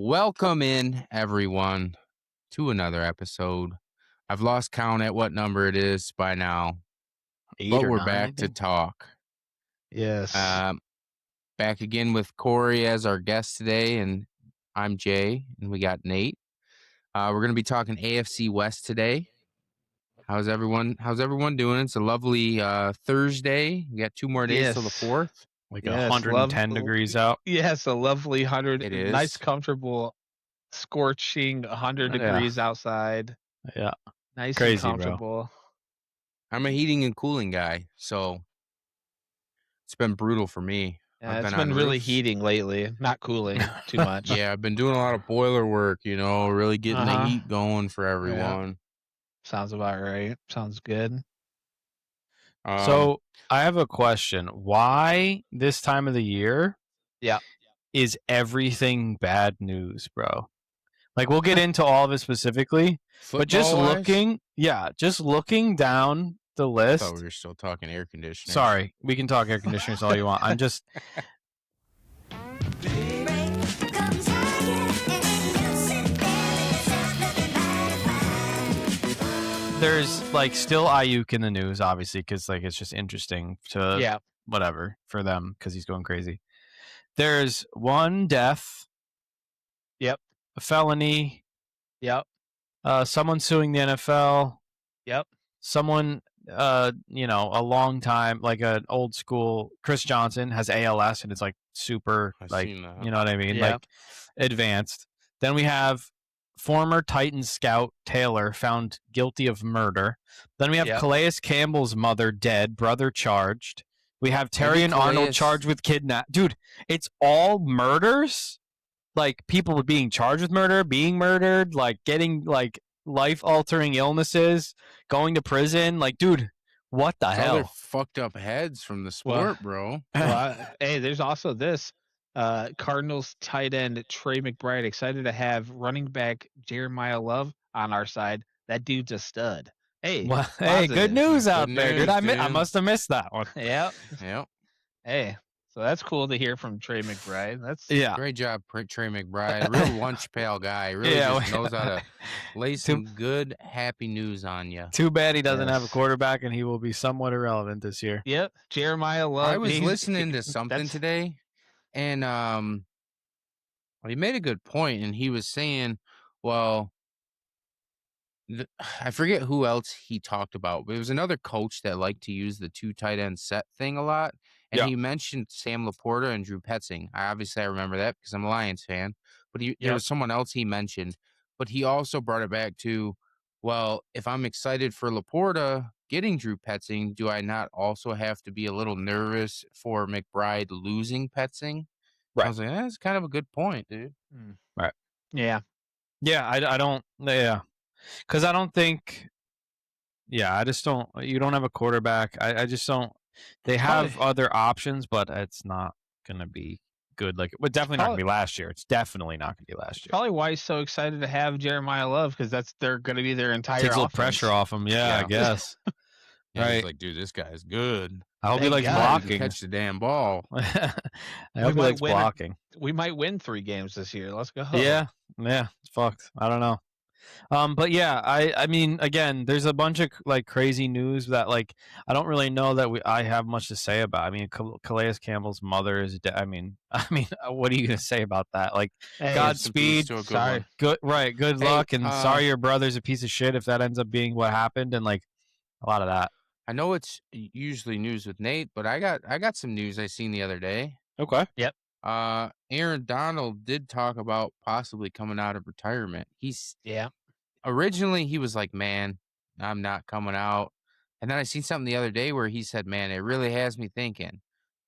Welcome in, everyone, to another episode. I've lost count at what number it is by now, 8 but or we're 9, I back to think. talk. Yes. Back again with Corey as our guest today, and I'm Jay, and we got Nate. We're going to be talking AFC West today. How's everyone doing? It's a lovely Thursday. We got 2 more days till the 4th. Like Yes, 110 degrees out. Yes, a lovely 100, It is. nice, comfortable, scorching 100 Yeah. degrees outside. Yeah. Nice Crazy, and bro. comfortable. I'm a heating and cooling guy, so it's been brutal for me. Yeah, I've it's on been really roofs. heating lately, not cooling too much. Yeah, I've been doing a lot of boiler work, really getting the Uh-huh. heat going for everyone. Sounds about right. Sounds good. So I have a question. Why this time of the year Yeah. is everything bad news, bro? Like we'll get into all of it specifically, but just looking down the I list. thought we were still talking air conditioning. Sorry, we can talk air conditioners all you want. I'm just there's like still Ayuk in the news, obviously, because like it's just interesting to whatever for them because he's going crazy. There's one death. Yep. A felony. Yep. Someone suing the NFL. Yep. Someone, a long time, like an old school. Chris Johnson has ALS and it's like super, like, you know what I mean, like advanced. Then we have former Titans scout Taylor found guilty of murder. Then we have Calais Campbell's mother dead, brother charged. We have Terry and Arnold charged with kidnap. Dude, it's all murders. Like people being charged with murder, being murdered, like getting like life-altering illnesses, going to prison. Like, dude, what the hell? They're fucked up heads from the sport, bro. Hey, there's also this. Cardinals tight end Trey McBride excited to have running back Jeremiah Love on our side. That dude's a stud. Hey, hey, good news out there, dude. I dude. must have missed that one. Yep. Hey, so that's cool to hear from Trey McBride. That's great job, Trey McBride. Real lunch pail guy. Really just knows how to lay some good, happy news on you. Too bad he doesn't have a quarterback, and he will be somewhat irrelevant this year. Yep, Jeremiah Love. I was listening to something today. And he made a good point, and he was saying, well, I forget who else he talked about, but it was another coach that liked to use the 2 tight end set thing a lot, and he mentioned Sam Laporta and Drew Petzing. I remember that because I'm a Lions fan, but there was someone else he mentioned, but he also brought it back to, well, if I'm excited for Laporta getting Drew Petzing, do I not also have to be a little nervous for McBride losing Petzing? Right. I was like, that's kind of a good point, dude. Right. Yeah. Yeah, I don't. Yeah. Because I don't think. Yeah, I just don't. You don't have a quarterback. I just don't. They have other options, but it's not going to be good. Like, but definitely not going to be last year. It's definitely not going to be last year. Probably why he's so excited to have Jeremiah Love because they're going to be their entire takes a little offense. pressure off him. Yeah. I guess. Right. He's like, dude, this guy's good. I hope he likes blocking. Catch the damn ball. I hope he likes blocking. We might win 3 games this year. Let's go. Yeah. It's fucked. I don't know. But yeah, I mean, again, there's a bunch of like crazy news that like I don't really know that I have much to say about. I mean, Calais Campbell's mother is dead. I mean, what are you gonna say about that? Like, Godspeed. Sorry. Good luck, and sorry your brother's a piece of shit if that ends up being what happened, and like a lot of that. I know it's usually news with Nate, but I got some news I seen the other day. Okay. Yep. Aaron Donald did talk about possibly coming out of retirement. Originally he was like, man, I'm not coming out. And then I seen something the other day where he said, man, it really has me thinking.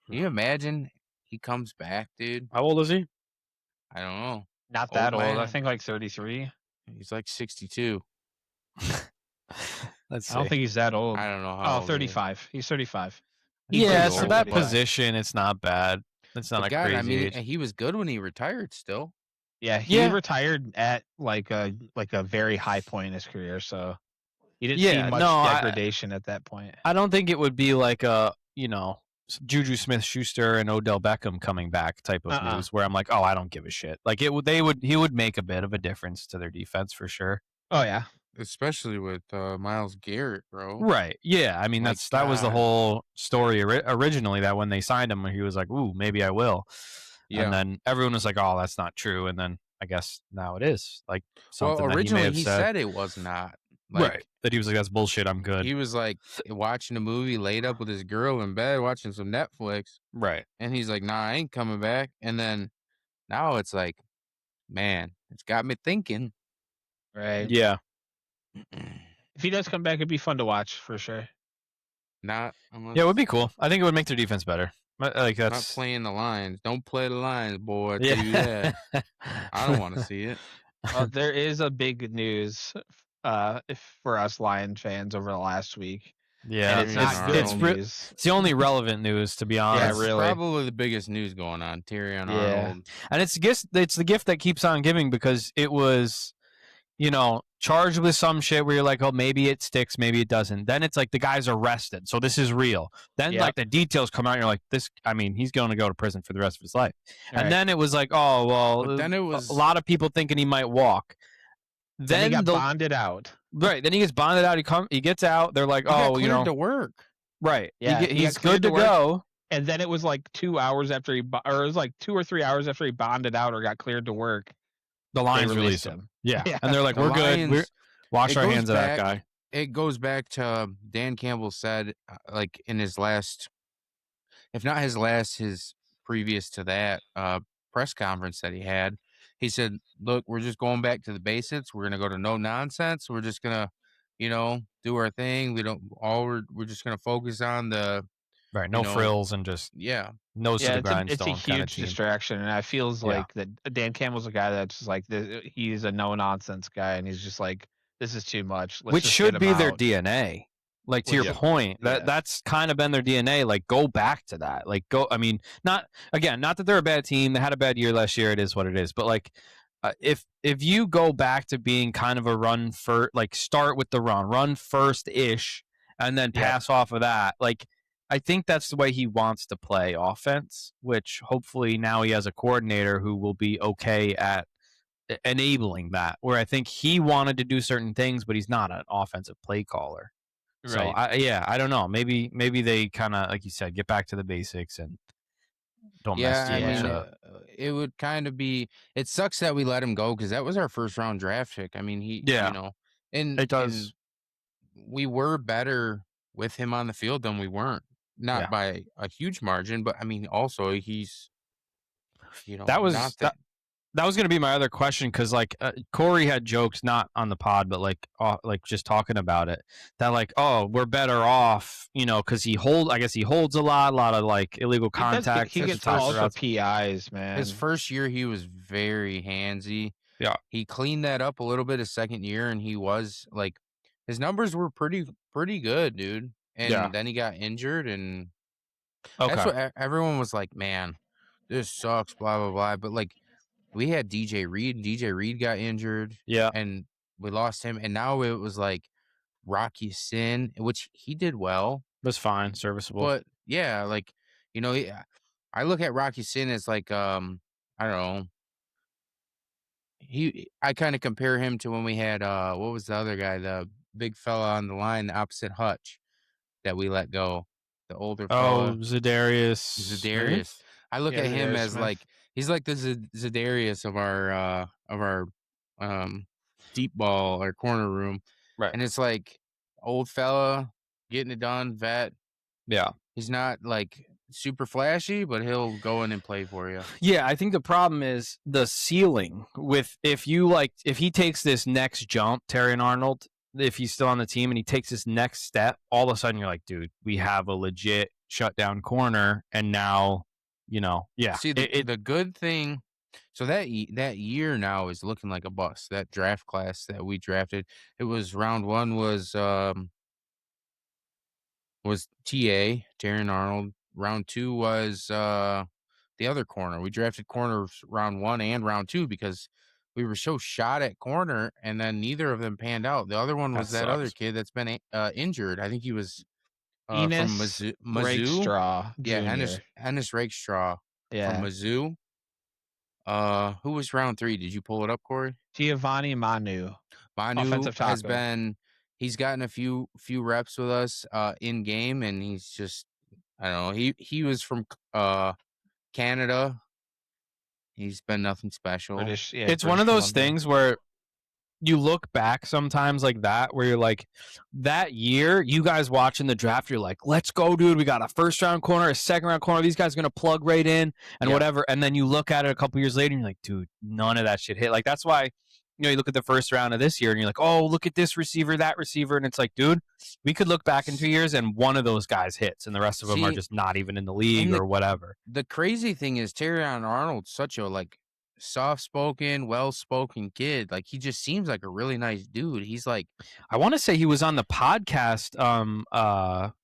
Can you imagine he comes back, dude? How old is he? I don't know. Not that old. I think like 33. He's like 62. I don't think he's that old. I don't know how. 35. He's 35. So that position, it's not bad. It's not crazy. I mean, age. He was good when he retired. Still. Yeah, he retired at like a very high point in his career, so he didn't see much degradation at that point. I don't think it would be like a Juju Smith-Schuster and Odell Beckham coming back type of news, where I'm like, oh, I don't give a shit. Like he would make a bit of a difference to their defense for sure. Oh yeah, especially with Myles Garrett, bro. Right? Yeah, I mean that was the whole story originally. That when they signed him, he was like, ooh, maybe I will. Yeah. And then everyone was like, oh, that's not true. And then I guess now it is. Like something well, originally that he said it was not. Like, right. That he was like, that's bullshit. I'm good. He was like watching a movie, laid up with his girl in bed, watching some Netflix. Right. And he's like, nah, I ain't coming back. And then now it's like, man, it's got me thinking. Right. Yeah. If he does come back, it'd be fun to watch for sure. Not unless... Yeah, it would be cool. I think it would make their defense better. Like that's not playing the Lions. Don't play the Lions, boy. I tell you that. I don't want to see it. Well, there is a big news for us Lion fans over the last week. Yeah, and it's not good news. It's the only relevant news, to be honest. Yeah, really. It's probably the biggest news going on. Terrion Arnold. And it's the gift that keeps on giving, because it was, charged with some shit where you're like, oh, maybe it sticks, maybe it doesn't. Then it's like the guy's arrested, so this is real. Then like the details come out, and you're like, he's going to go to prison for the rest of his life. Right. And then it was like, oh well, but then it was a lot of people thinking he might walk. Then he got bonded out. Right. Then he gets bonded out. He gets out. They're like, to work. Right. Yeah. He's good to go. And then it was like 2 hours after it was like 2 or 3 hours after he bonded out or got cleared to work. The Lions released him. Yeah. And they're like, we're good. We wash our hands of that guy. It goes back to Dan Campbell said, like in his last, if not his last, his previous to that press conference that he had. He said, look, we're just going back to the basics. We're going to go to no nonsense. We're just going to, do our thing. We're just going to focus on the right. No frills and just nose to the grindstone. It's a huge distraction. And I feels like that Dan Campbell's a guy that's just like, he's a no nonsense guy. And he's just like, this is too much. Which should be their DNA. Like to your point, that's kind of been their DNA. Like go back to that. Like not that they're a bad team. They had a bad year last year. It is what it is. But like, if you go back to being kind of a run for, like start with the run first ish, and then pass off of that. Like I think that's the way he wants to play offense. Which hopefully now he has a coordinator who will be okay at enabling that. Where I think he wanted to do certain things, but he's not an offensive play caller. Right. So I don't know. Maybe they kind of, like you said, get back to the basics and don't mess too much up. It would kind of be. It sucks that we let him go, because that was our first round draft pick. I mean, and it does. And we were better with him on the field than we weren't. Not by a huge margin, but I mean, also he's, that was That was going to be my other question, because like Corey had jokes, not on the pod, but like just talking about it, that like, oh, we're better off, because he holds a lot of like illegal contact. He gets also PIs, man. His first year he was very handsy. Yeah, he cleaned that up a little bit his second year, and he was like, his numbers were pretty good, dude. And then he got injured, and that's what everyone was like, man, this sucks, blah blah blah. But like, we had DJ Reed, and DJ Reed got injured. Yeah. And we lost him. And now it was like Rocky Sin, which he did well. It was fine, serviceable. But yeah, like, I look at Rocky Sin as like, I don't know. I kind of compare him to when we had, what was the other guy? The big fella on the line opposite Hutch that we let go. The older fella. Oh, Zadarius. I look at him as like, he's like the Zadarius of our deep ball or corner room. Right. And it's like old fella getting it done, vet. Yeah. He's not like super flashy, but he'll go in and play for you. Yeah, I think the problem is the ceiling with if he takes this next jump, Terrion Arnold, if he's still on the team and he takes this next step, all of a sudden you're like, dude, we have a legit shutdown corner, and now See, the good thing, so that year now is looking like a bust. That draft class that we drafted, it was round 1 was Terrion Arnold. Round 2 was the other corner. We drafted corners round 1 and round 2 because we were so shot at corner, and then neither of them panned out. The other one was that other kid that's been injured. I think he was from Enos Mizzou. Rakestraw Yeah, Jr. Ennis Rakestraw from Yeah. Mizzou. Who was round 3? Did you pull it up, Corey? Giovanni Manu. Manu Offensive has tackle. he's gotten a few reps with us in game, and he's just, I don't know. He was from Canada. He's been nothing special. British, yeah, It's British one of those Columbia. things where you look back sometimes like that, where you're like, that year, you guys watching the draft, you're like, let's go, dude. We got a first round corner, a second round corner. These guys are going to plug right in and whatever. And then you look at it a couple years later and you're like, dude, none of that shit hit. Like, that's why, you look at the first round of this year and you're like, oh, look at this receiver, that receiver. And it's like, dude, we could look back in 2 years and one of those guys hits and the rest of them are just not even in the league or whatever. The crazy thing is Terrion Arnold's such a, soft-spoken, well-spoken kid. Like, he just seems like a really nice dude. He's like, I want to say he was on the podcast.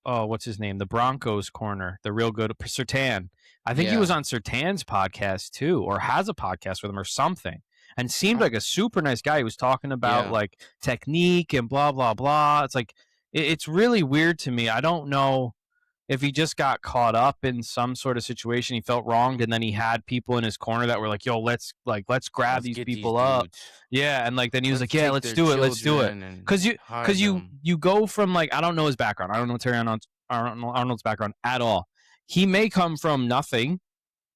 What's his name? The Broncos corner, the real good Sertan. I think he was on Sertan's podcast too, or has a podcast with him or something. And seemed like a super nice guy. He was talking about like technique and blah blah blah. It's like it's really weird to me. I don't know if he just got caught up in some sort of situation, he felt wronged, and then he had people in his corner that were like, "Yo, let's grab these people up." Yeah, and then he was like, "Yeah, let's do it," because you go from I don't know his background, I don't know Terry Arnold's background at all. He may come from nothing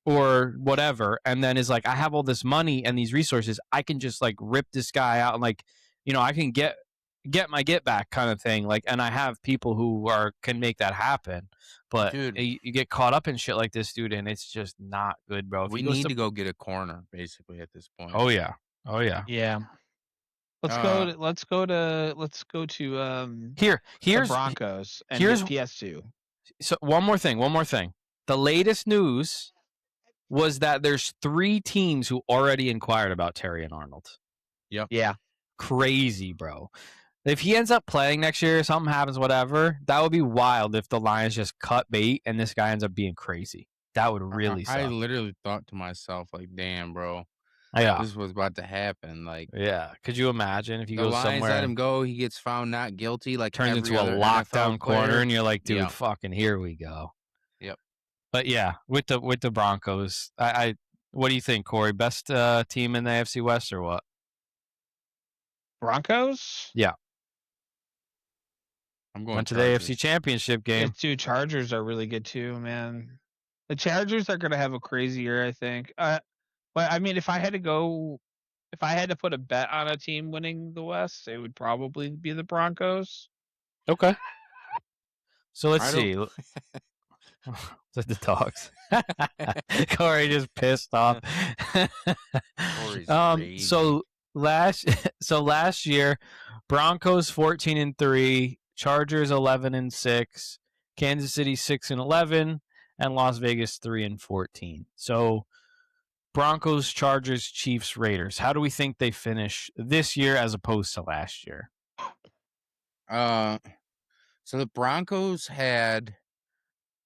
or whatever, and then is like, I have all this money and these resources, I can just rip this guy out and I can get my get back kind of thing. And I have people who can make that happen. But dude, you get caught up in shit like this, dude, and it's just not good, bro. We need to go get a corner, basically, at this point. Oh yeah. Yeah. Let's go to here's the Broncos and here's PS2. So one more thing. The latest news was that there's 3 teams who already inquired about Terrion Arnold. Yep. Yeah. Crazy, bro. If he ends up playing next year, something happens, whatever, that would be wild if the Lions just cut bait and this guy ends up being crazy. That would really suck. I literally thought to myself, damn, bro. Yeah. This was about to happen. Yeah. Could you imagine if he goes Lions somewhere? Let him go. He gets found not guilty. Turns into a lockdown corner, and you're like, dude, fucking here we go. Yep. But yeah, with the Broncos, I what do you think, Corey? Best team in the AFC West or what? Broncos? Yeah. I'm going Went to the AFC Championship game. The 2 Chargers are really good too, man. The Chargers are going to have a crazy year, I think. But I mean, if I had to put a bet on a team winning the West, it would probably be the Broncos. Okay. So let's see. The dogs. Corey just pissed off. So last year, Broncos 14-3, Chargers 11-6, Kansas City 6-11, and Las Vegas 3-14. So Broncos, Chargers, Chiefs, Raiders. How do we think they finish this year as opposed to last year? So the Broncos had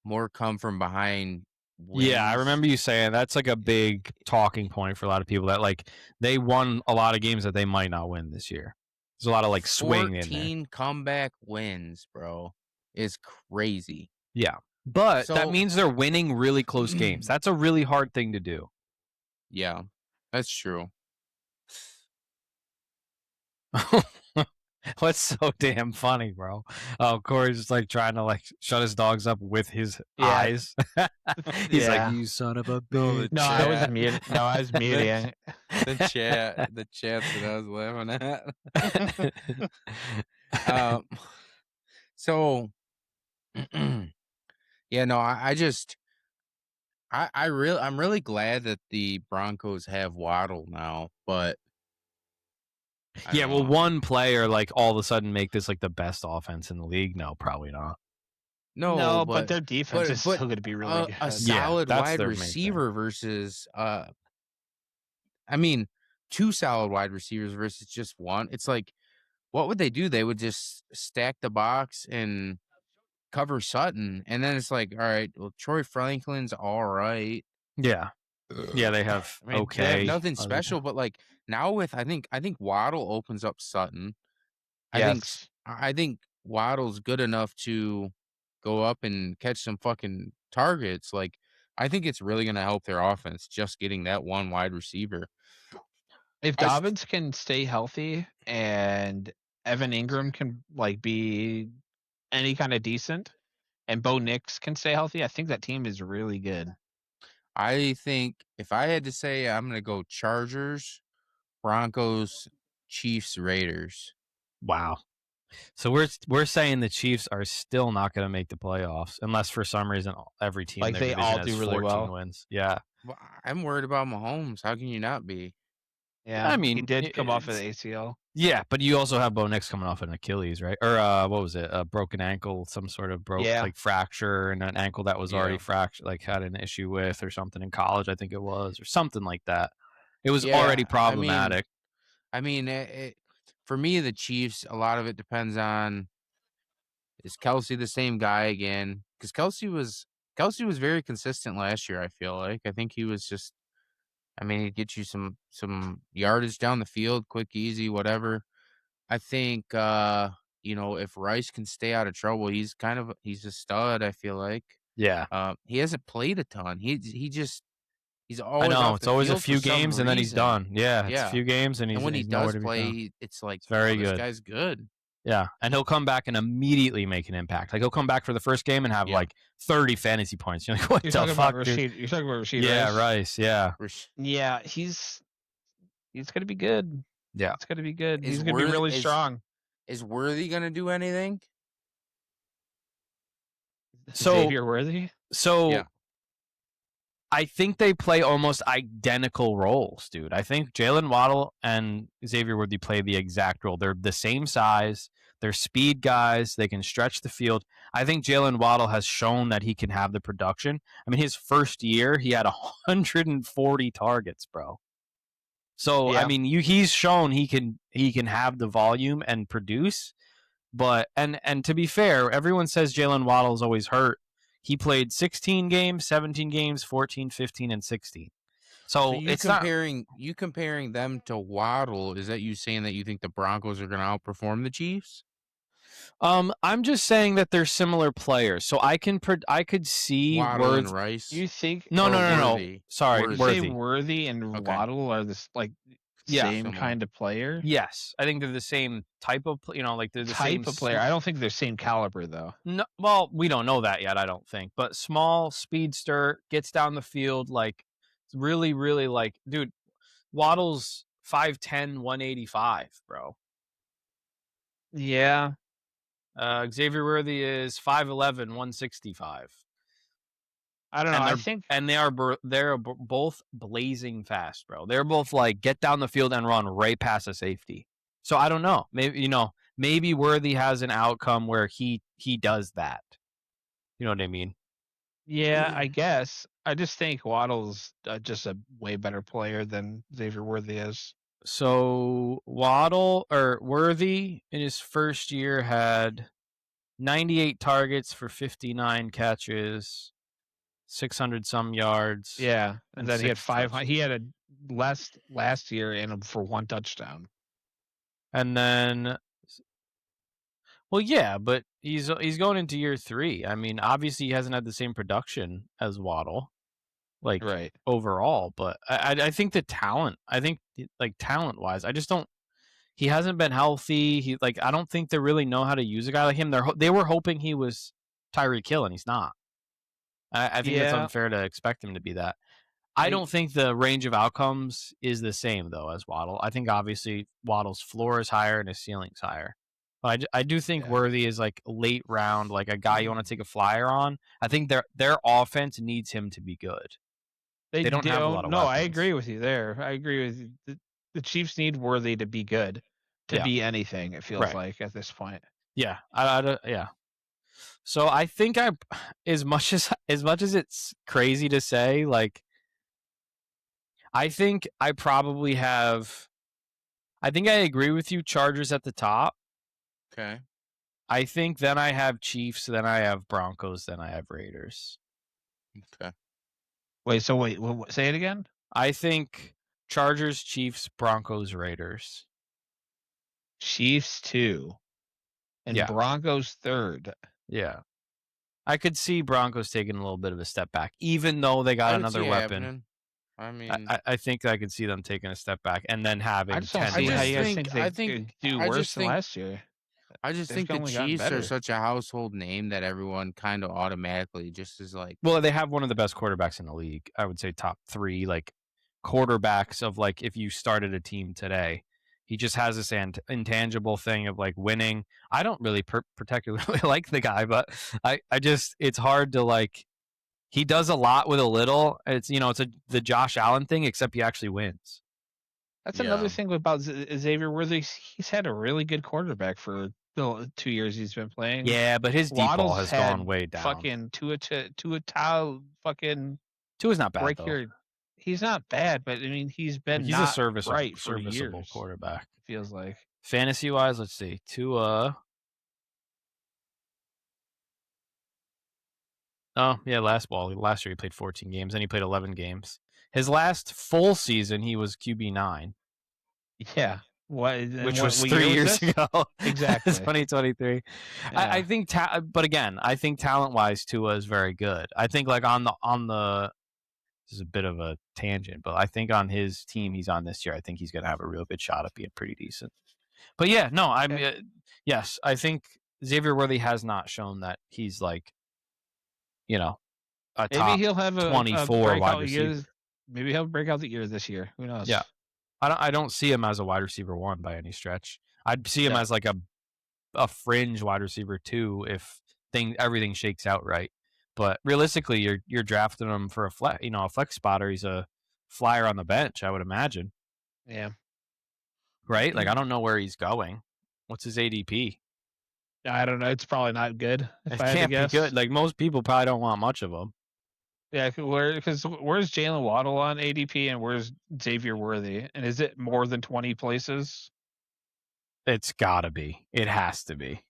more come from behind wins. Yeah, I remember you saying that's a big talking point for a lot of people, that they won a lot of games that they might not win this year. There's a lot of swing in there. 14 comeback wins, bro, is crazy. Yeah, but that means they're winning really close games. That's a really hard thing to do. Yeah, that's true. What's so damn funny, bro? Oh, Corey's just trying to shut his dogs up with his eyes. He's like, "You son of a bitch." No, I was muting. No, I was muting. the chat that I was laughing at. So, yeah, no, I'm really glad that the Broncos have Waddle now, but. Yeah, will one player all of a sudden make this the best offense in the league? No, probably not. No, but their defense is still going to be really good. A solid wide receiver versus, 2 solid wide receivers versus just one. It's what would they do? They would just stack the box and cover Sutton, and then it's all right. Well, Troy Franklin's all right. Yeah. Yeah, they have okay. They have nothing special, but now with I think Waddle opens up Sutton. I think Waddle's good enough to go up and catch some fucking targets. Like, I think it's really going to help their offense just getting that one wide receiver. If Dobbins can stay healthy and Evan Ingram can like be any kind of decent, and Bo Nix can stay healthy, I think that team is really good. I think if I had to say, I'm going to go Chargers, Broncos, Chiefs, Raiders. Wow. So we're saying the Chiefs are still not going to make the playoffs unless for some reason every team like in their they division all has do really 14 well. wins. Yeah. Well, I'm worried about Mahomes. How can you not be? Yeah, I mean, he did come off of the ACL. Yeah, but you also have Bo Nix coming off an Achilles, right? Or what was it? A broken ankle, some sort of like fracture, and an ankle that was already fractured, like had an issue with or something in college, I think it was, or something like that. It was already problematic. I mean, for me, the Chiefs, a lot of it depends on, is Kelsey the same guy again? Because Kelsey was very consistent last year. I feel like I think he was just. I mean, he'd get you some yardage down the field, quick, easy, whatever. I think if Rice can stay out of trouble, he's a stud. I feel like. Yeah. He hasn't played a ton. He's always. I know off it's the always a field few for some games and then he's reason. done. Yeah, it's a few games and when he he's does nowhere to be found. play, it's like very this good. guy's good. Yeah, and he'll come back and immediately make an impact. Like he'll come back for the first game and have like 30 fantasy points. You're like, what the fuck? You're talking about Rashid. Yeah, Rice. Yeah, yeah. He's gonna be good. Yeah, it's gonna be good. He's gonna be really strong. Is Worthy gonna do anything? So Xavier Worthy. So yeah. I think they play almost identical roles, dude. I think Jalen Waddle and Xavier Worthy play the exact role. They're the same size. They're speed guys. They can stretch the field. I think Jalen Waddle has shown that he can have the production. I mean, his first year, he had 140 targets, bro. So, I mean, he's shown he can have the volume and produce. But and to be fair, everyone says Jalen Waddle is always hurt. He played 16 games, 17 games, 14, 15, and 16. So it's comparing them to Waddle. Is that you saying that you think the Broncos are going to outperform the Chiefs? I'm just saying that they're similar players. So I could see Waddle and Rice. You think? No. Sorry, Worthy. Worthy and Waddle are this same kind of player? Yes, I think they're the same type of, like they're the type of player. I don't think they're same caliber though. No, well, we don't know that yet. I don't think, but small speedster gets down the field, like really, really like, dude. Waddle's 5'10", 185, bro. Yeah. Xavier Worthy is 5'11", 165. I don't know. They're both blazing fast, bro. They're both like get down the field and run right past a safety. So I don't know. Maybe Worthy has an outcome where he does that. You know what I mean? Yeah, I guess. I just think Waddle's just a way better player than Xavier Worthy is. So Worthy in his first year had 98 targets for 59 catches. 600 some yards. Yeah, and then he had 500. He had a less last year and for one touchdown. And then, well, yeah, but he's going into year 3. I mean, obviously he hasn't had the same production as Waddle, like overall. But I think the talent. I think like talent wise, I just don't. He hasn't been healthy. I don't think they really know how to use a guy like him. They were hoping he was Tyreek Hill, and he's not. I think it's unfair to expect him to be that. I don't think the range of outcomes is the same, though, as Waddle. I think, obviously, Waddle's floor is higher and his ceiling's higher. But I do think Worthy is, like, late round, like a guy you want to take a flyer on. I think their offense needs him to be good. They don't have a lot of weapons. I agree with you there. I agree with you. The Chiefs need Worthy to be good, to be anything, it feels like, at this point. Yeah. Yeah. So I think as much as it's crazy to say, like, I think I probably have. I think I agree with you. Chargers at the top. Okay. I think then I have Chiefs, then I have Broncos, then I have Raiders. Okay. Wait. Say it again. I think Chargers, Chiefs, Broncos, Raiders. Chiefs 2, and Broncos 3rd. Yeah. I could see Broncos taking a little bit of a step back, even though they got another weapon. Happening. I mean, I think I could see them taking a step back and then having. I just don't 10 see how you guys think think they could do worse than last year. I just think the Chiefs are such a household name that everyone kind of automatically just is like. Well, they have one of the best quarterbacks in the league. I would say top 3 like quarterbacks of like if you started a team today. He just has this intangible thing of like winning. I don't really particularly like the guy, but I just it's hard to like. He does a lot with a little. It's it's the Josh Allen thing, except he actually wins. That's another thing about Xavier Worthy. He's had a really good quarterback for the 2 years he's been playing. Yeah, but his deep ball has gone way down. Fucking Tua's not bad though. He's not bad, but I mean he's a serviceable quarterback. It feels like fantasy wise, let's see. Tua. Oh yeah, last year he played 14 games, then he played 11 games. His last full season he was QB9. Yeah. Which was 3 years ago. Exactly. It's 2023. Yeah. I think, but again, I think talent-wise, Tua is very good. I think like on the, this is a bit of a tangent, but I think on his team he's on this year, I think he's going to have a real good shot at being pretty decent. But yeah, no, yes, I think Xavier Worthy has not shown that he's like, a maybe he'll have 24 wide receiver. Maybe he'll break out the year this year. Who knows? Yeah. I don't see him as a wide receiver 1 by any stretch. I'd see him as like a fringe wide receiver 2 if everything shakes out right. But realistically, you're drafting him for a flex spotter. He's a flyer on the bench, I would imagine. Yeah. Right? Like I don't know where he's going. What's his ADP? I don't know. It's probably not good. It can't be good. Like most people probably don't want much of him. Yeah, because where's Jalen Waddle on ADP and where's Xavier Worthy? And is it more than 20 places? It's gotta be. It has to be.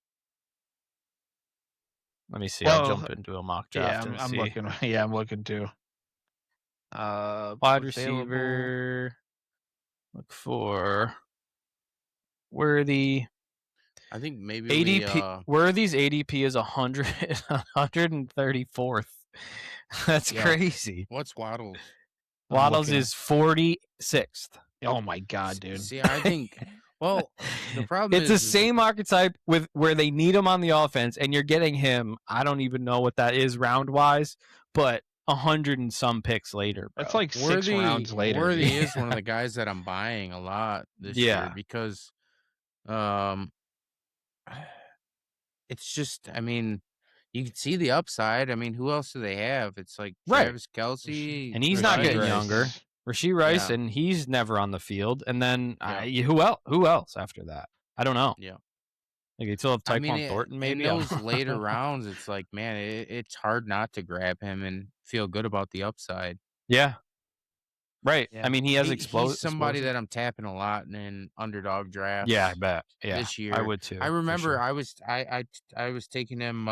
Let me see. I'll jump into a mock draft. Yeah, I'm looking. Yeah, I'm looking too. Wide receiver. Look for Worthy. I think maybe ADP. Worthy's ADP is 134th. That's crazy. What's Waddle's? Waddle's is 46th. Oh my god, dude. See, I think. Well, the problem it's the same archetype with where they need him on the offense, and you're getting him. I don't even know what that is round wise, but 100 and some picks later. Bro. That's like 6 rounds later. Worthy is one of the guys that I'm buying a lot this year because, it's just. I mean. You can see the upside. I mean, who else do they have? It's like Travis Kelce. And he's not getting younger. Rashee Rice, and he's never on the field. And then who else after that? I don't know. Yeah. Like they still have Tyquan Thornton maybe. In those later rounds, it's like, man, it's hard not to grab him and feel good about the upside. Yeah. Right. Yeah. I mean, he has exploded. He's somebody that I'm tapping a lot in underdog drafts. Yeah, I bet. Yeah. This year. I would too. I remember I was taking him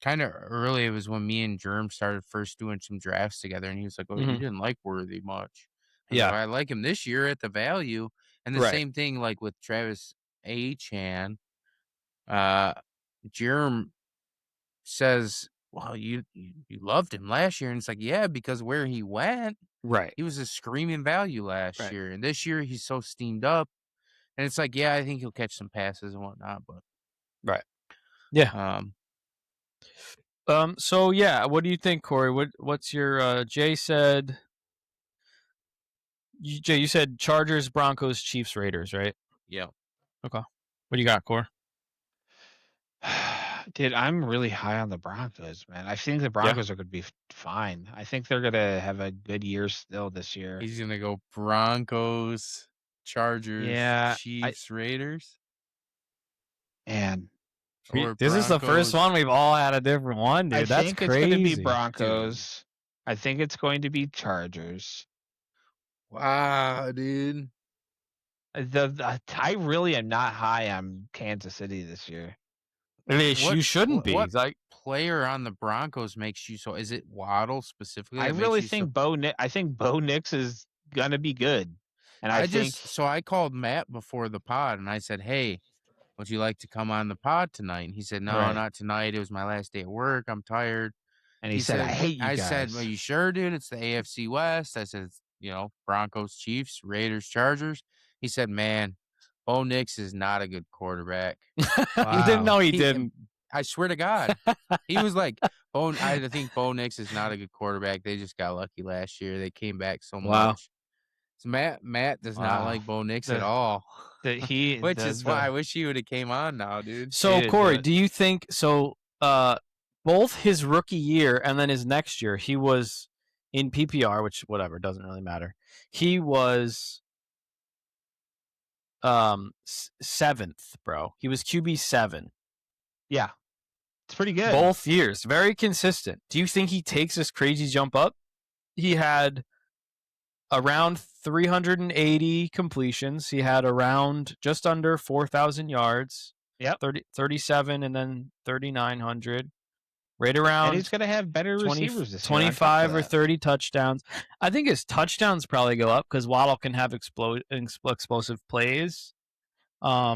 kind of early. It was when me and Germ started first doing some drafts together, and he was like, "Oh, you didn't like Worthy much." I like him this year at the value, and the same thing like with Travis Achan. Germ says, "Well, you loved him last year," and it's like, yeah, because where he went, he was a screaming value last year, and this year he's so steamed up, and it's like, yeah, I think he'll catch some passes and whatnot, but So yeah, what do you think, Corey? What's your Jay said? Jay, you said Chargers, Broncos, Chiefs, Raiders, right? Yeah. Okay. What do you got, Corey? Dude, I'm really high on the Broncos, man. I think the Broncos are going to be fine. I think they're going to have a good year still this year. He's going to go Broncos, Chargers, Chiefs, Raiders. Man. This is the first one we've all had a different one, dude. That's crazy. I think it's going to be Broncos. Dude. I think it's going to be Chargers. Wow, dude. I really am not high on Kansas City this year. You shouldn't be. What player on the Broncos makes you so? Is it Waddle specifically? I really think Bo Nix is gonna be good, and I think so. I called Matt before the pod, and I said, "Hey, would you like to come on the pod tonight? And he said, no, Right. not tonight. It was my last day at work. I'm tired. And he said, I hate you guys. I said, are you sure, dude? It's the AFC West. I said, Broncos, Chiefs, Raiders, Chargers. He said, man, Bo Nix is not a good quarterback. Wow. You didn't know he didn't. I swear to God. He was like, I think Bo Nix is not a good quarterback. They just got lucky last year. They came back so much. So Matt does not like Bo Nix at all. Which is why I wish he would have came on now, dude. So Corey, do you think so? Both his rookie year and then his next year, he was in PPR, which whatever doesn't really matter. He was 7th, bro. He was QB 7. Yeah, it's pretty good. Both years, very consistent. Do you think he takes this crazy jump up? He had around 380 completions. He had around just under 4,000 yards. Yep. 37 and then 3,900. Right around. And he's going to have better receivers this 25 or 30 touchdowns. I think his touchdowns probably go up because Waddle can have explosive plays. I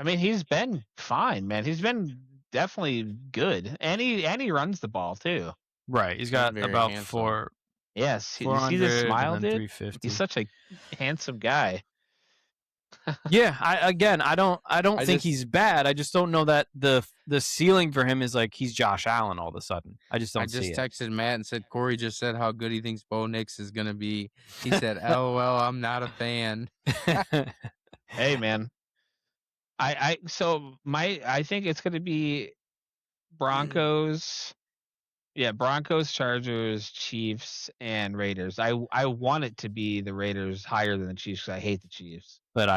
mean, he's been fine, man. He's been definitely good. And he runs the ball, too. Right. He's got about handsome. 4. Yes. You see the smile, dude? He's such a handsome guy. Yeah, I don't think he's bad. I just don't know that the ceiling for him is like he's Josh Allen all of a sudden. I just don't see it. I just texted Matt and said Corey just said how good he thinks Bo Nix is gonna be. He said, "LOL, I'm not a fan." Hey, man. I think it's gonna be Broncos. Yeah, Broncos, Chargers, Chiefs, and Raiders. I want it to be the Raiders higher than the Chiefs because I hate the Chiefs. But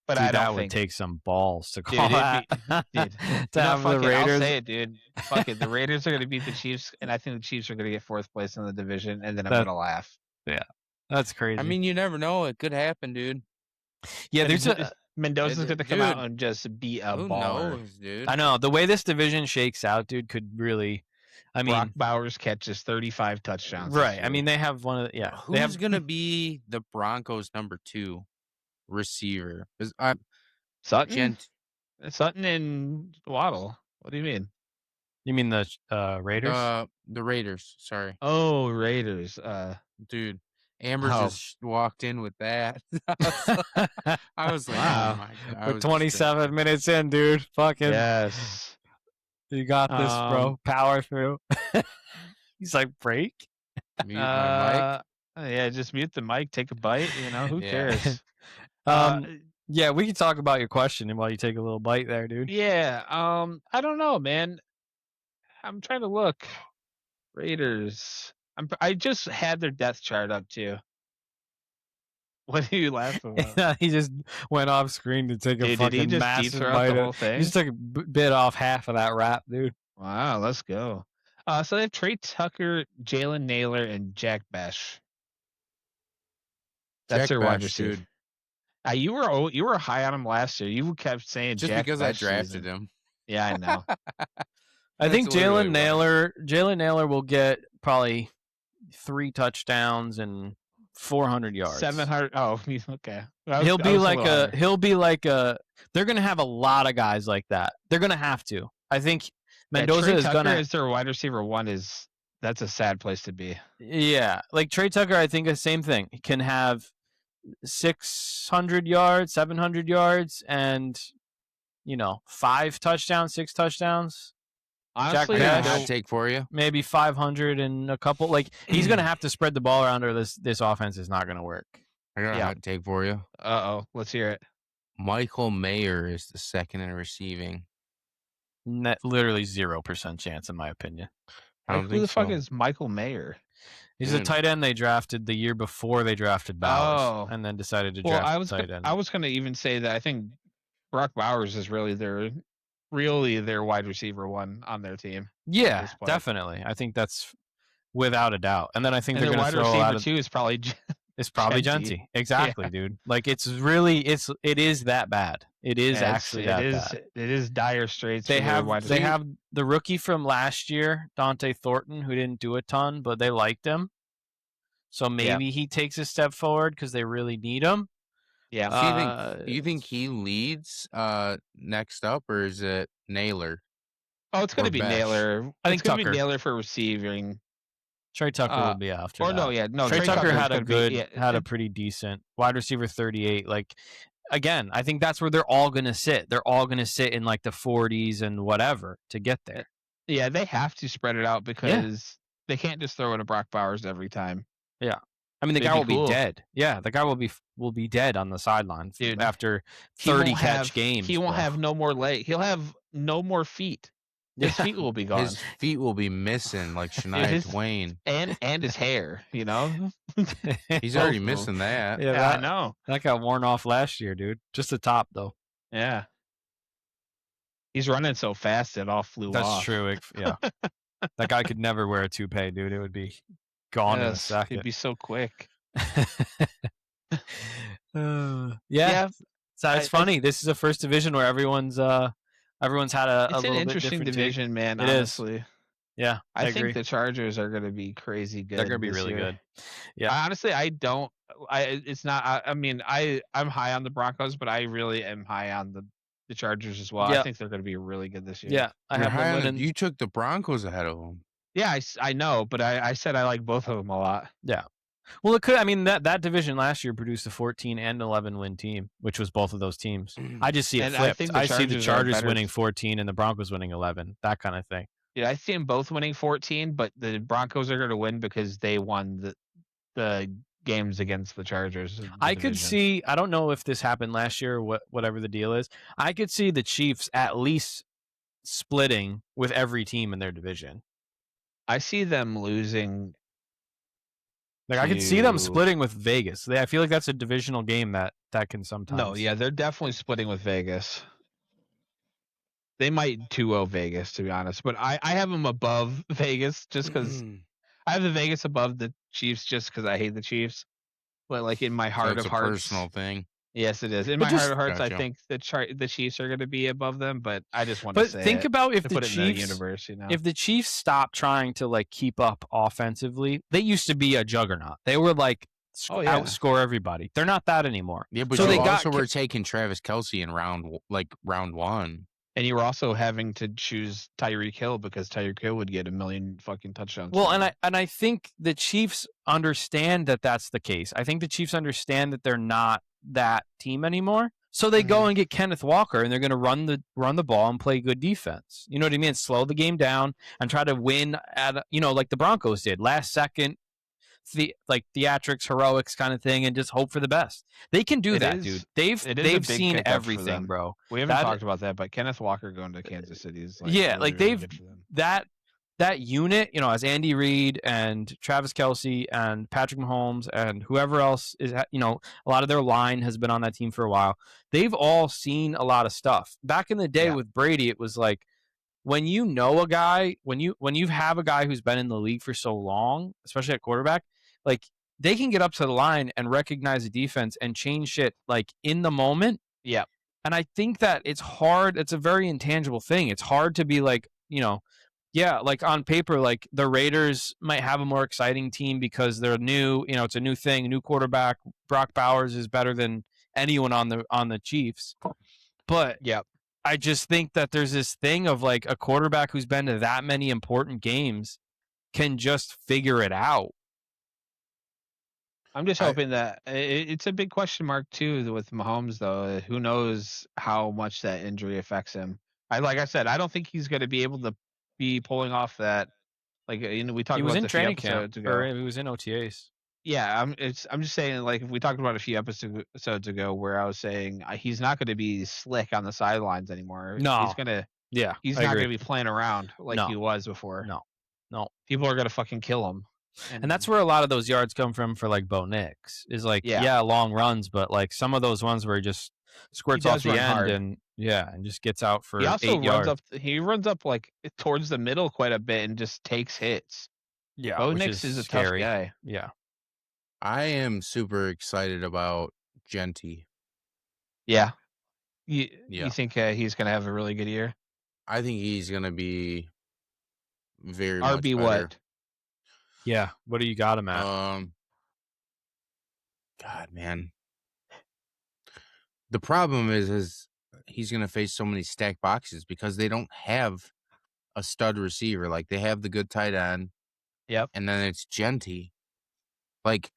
that would take some balls to call that. Dude, the Raiders. I'll say it, dude. Fuck it. The Raiders are going to beat the Chiefs, and I think the Chiefs are going to get 4th place in the division, and then I'm going to laugh. Yeah, that's crazy. I mean, you never know. It could happen, dude. Yeah, Mendoza's going to come out and just be a who baller. knows, dude? I know. The way this division shakes out, dude, could really... Brock Bowers catches 35 touchdowns. Right. I mean, they have one of the... Yeah. Who's going to be the Broncos' number 2 receiver? Sutton? Sutton and Waddle. What do you mean? You mean the Raiders? The Raiders. Sorry. Oh, Raiders. Dude, Amber just walked in with that. I was like, wow. Oh my God. We're 27 minutes in, dude. Fucking... Yes. You got this, bro. Power through. He's like, break? Mute my mic. Yeah, just mute the mic. Take a bite. Who cares? Yeah, we can talk about your question while you take a little bite there, dude. Yeah. I don't know, man. I'm trying to look. Raiders. I just had their depth chart up too. What are you laughing about? He just went off screen to take a fucking massive bite. The whole thing? He just took a bit off half of that wrap, dude. Wow, let's go. So they have Trey Tucker, Jalen Naylor, and Jack Besh. That's their wide receiver. You were high on him last year. You kept saying just Jack because Besh I drafted him. Yeah, I know. I think Jalen Naylor will get probably 3 touchdowns and 400 yards. 700. Oh, okay. He'll be like a. They're gonna have a lot of guys like that. They're gonna have to. I think Mendoza is gonna. Is their wide receiver 1 that's a sad place to be. Yeah, like Trey Tucker, I think the same thing. He can have 600 yards, 700 yards, and 5 touchdowns, 6 touchdowns. Honestly, I got a hot take for you. Maybe 500 and a couple. Like he's gonna have to spread the ball around, or this offense is not gonna work. I got a hot take for you. Let's hear it. Michael Mayer is the 2nd in receiving. Literally 0% chance, in my opinion. Who the fuck is Michael Mayer? He's a tight end they drafted the year before they drafted Bowers, and then decided to draft a tight end. I was going to even say that I think Brock Bowers is really their wide receiver 1 on their team. Yeah, definitely. I think that's without a doubt. And then I think they're going to throw wide a lot receiver 2 is probably It's probably Genty. Exactly, dude. Like it is that bad. It is actually that bad. It is dire straits. They have the rookie from last year, Dante Thornton, who didn't do a ton, but they liked him. So maybe he takes a step forward because they really need him. Yeah. Do you think he leads next up, or is it Naylor? Oh, it's going to be Besh? Naylor. I think it's going to Tucker. be Naylor for receiving. Trey Tucker will be after that. Trey Tucker had a pretty decent wide receiver 38. Like, again, I think that's where they're all going to sit. They're all going to sit in like the 40s and whatever to get there. Yeah, they have to spread it out because they can't just throw it to Brock Bowers every time. Yeah. I mean, the guy will be dead. Yeah, the guy will be dead on the sideline after 30 catch games. He won't have no more leg. He'll have no more feet. His feet will be gone. His feet will be missing, like Shania Twain. And his hair, you know? He's already missing that. Yeah, I know. That got worn off last year, dude. Just the top, though. Yeah. He's running so fast it all flew off. That's true. Yeah. That guy could never wear a toupee, dude. It would be gone in a second. It'd be so quick. Yeah. So it's funny. This is the first division where everyone's had a little bit interesting division, take. man. It honestly, is. Yeah, I think the Chargers are going to be crazy good. They're going to be really good. Yeah. Honestly, I don't. It's not. I mean, I'm high on the Broncos, but I really am high on the Chargers as well. Yeah. I think they're going to be really good this year. Yeah, I have them winning. You took the Broncos ahead of them. Yeah, I know, but I said I like both of them a lot. Yeah. Well, it could. I mean, that division last year produced a 14 and 11 win team, which was both of those teams. I just see it flipped. I see the Chargers winning 14 and the Broncos winning 11. That kind of thing. Yeah, I see them both winning 14, but the Broncos are going to win because they won the games against the Chargers. I could see. I don't know if this happened last year or whatever the deal is. I could see the Chiefs at least splitting with every team in their division. I see them losing. Like I could see them splitting with Vegas. I feel like that's a divisional game that can sometimes. No, yeah, they're definitely splitting with Vegas. They might 2-0 Vegas, to be honest, but I have them above Vegas just because I have the Vegas above the Chiefs just because I hate the Chiefs. But like in my heart of hearts, personal thing. Yes, it is. In my heart of hearts, I think the Chiefs are going to be above them, but I just want to say. But think about if the Chiefs, in the universe, you know? If the Chiefs stop trying to like keep up offensively, they used to be a juggernaut. They were like outscore everybody. They're not that anymore. Yeah, but so they also were taking Travis Kelce in round one. And you were also having to choose Tyreek Hill because Tyreek Hill would get 1 million fucking touchdowns. Well, and I think the Chiefs understand that that's the case. I think the Chiefs understand that they're not that team anymore. So they go and get Kenneth Walker, and they're going to run the ball and play good defense. You know what I mean? Slow the game down and try to win at like the Broncos did last second. Theatrics, heroics kind of thing, and just hope for the best. They can do that, dude. They've seen everything, bro. We haven't talked about that, but Kenneth Walker going to Kansas City is that unit, as Andy Reid and Travis Kelce and Patrick Mahomes and whoever else is, a lot of their line has been on that team for a while. They've all seen a lot of stuff. Back in the day with Brady, it was like, when you know a guy, when you have a guy who's been in the league for so long, especially at quarterback, like they can get up to the line and recognize the defense and change shit like in the moment. Yeah. And I think that it's hard. It's a very intangible thing. It's hard to be like, like on paper, like the Raiders might have a more exciting team because they're new, it's a new thing, a new quarterback. Brock Bowers is better than anyone on the Chiefs. But I just think that there's this thing of like a quarterback who's been to that many important games can just figure it out. I'm just hoping that it's a big question mark too with Mahomes though. Who knows how much that injury affects him? Like I said, I don't think he's going to be able to be pulling off that. Like we talked about in training camp or he was in OTAs. Yeah, I'm just saying, like, if we talked about a few episodes ago where I was saying he's not going to be slick on the sidelines anymore. No, he's gonna. Yeah, he's not going to be playing around like he was before. No, people are going to fucking kill him. And that's where a lot of those yards come from for like Bo Nix is like long runs, but like some of those ones where he just squirts off the end and just gets out for 8 yards. He runs up like towards the middle quite a bit and just takes hits. Yeah, Bo Nix is a tough guy. Yeah. I am super excited about Genty. Yeah. You think he's going to have a really good year? I think he's going to be very RB much better. what? Yeah. What do you got him at? God, man. The problem is he's going to face so many stacked boxes because they don't have a stud receiver. Like, they have the good tight end. Yep. And then it's Genty. Like,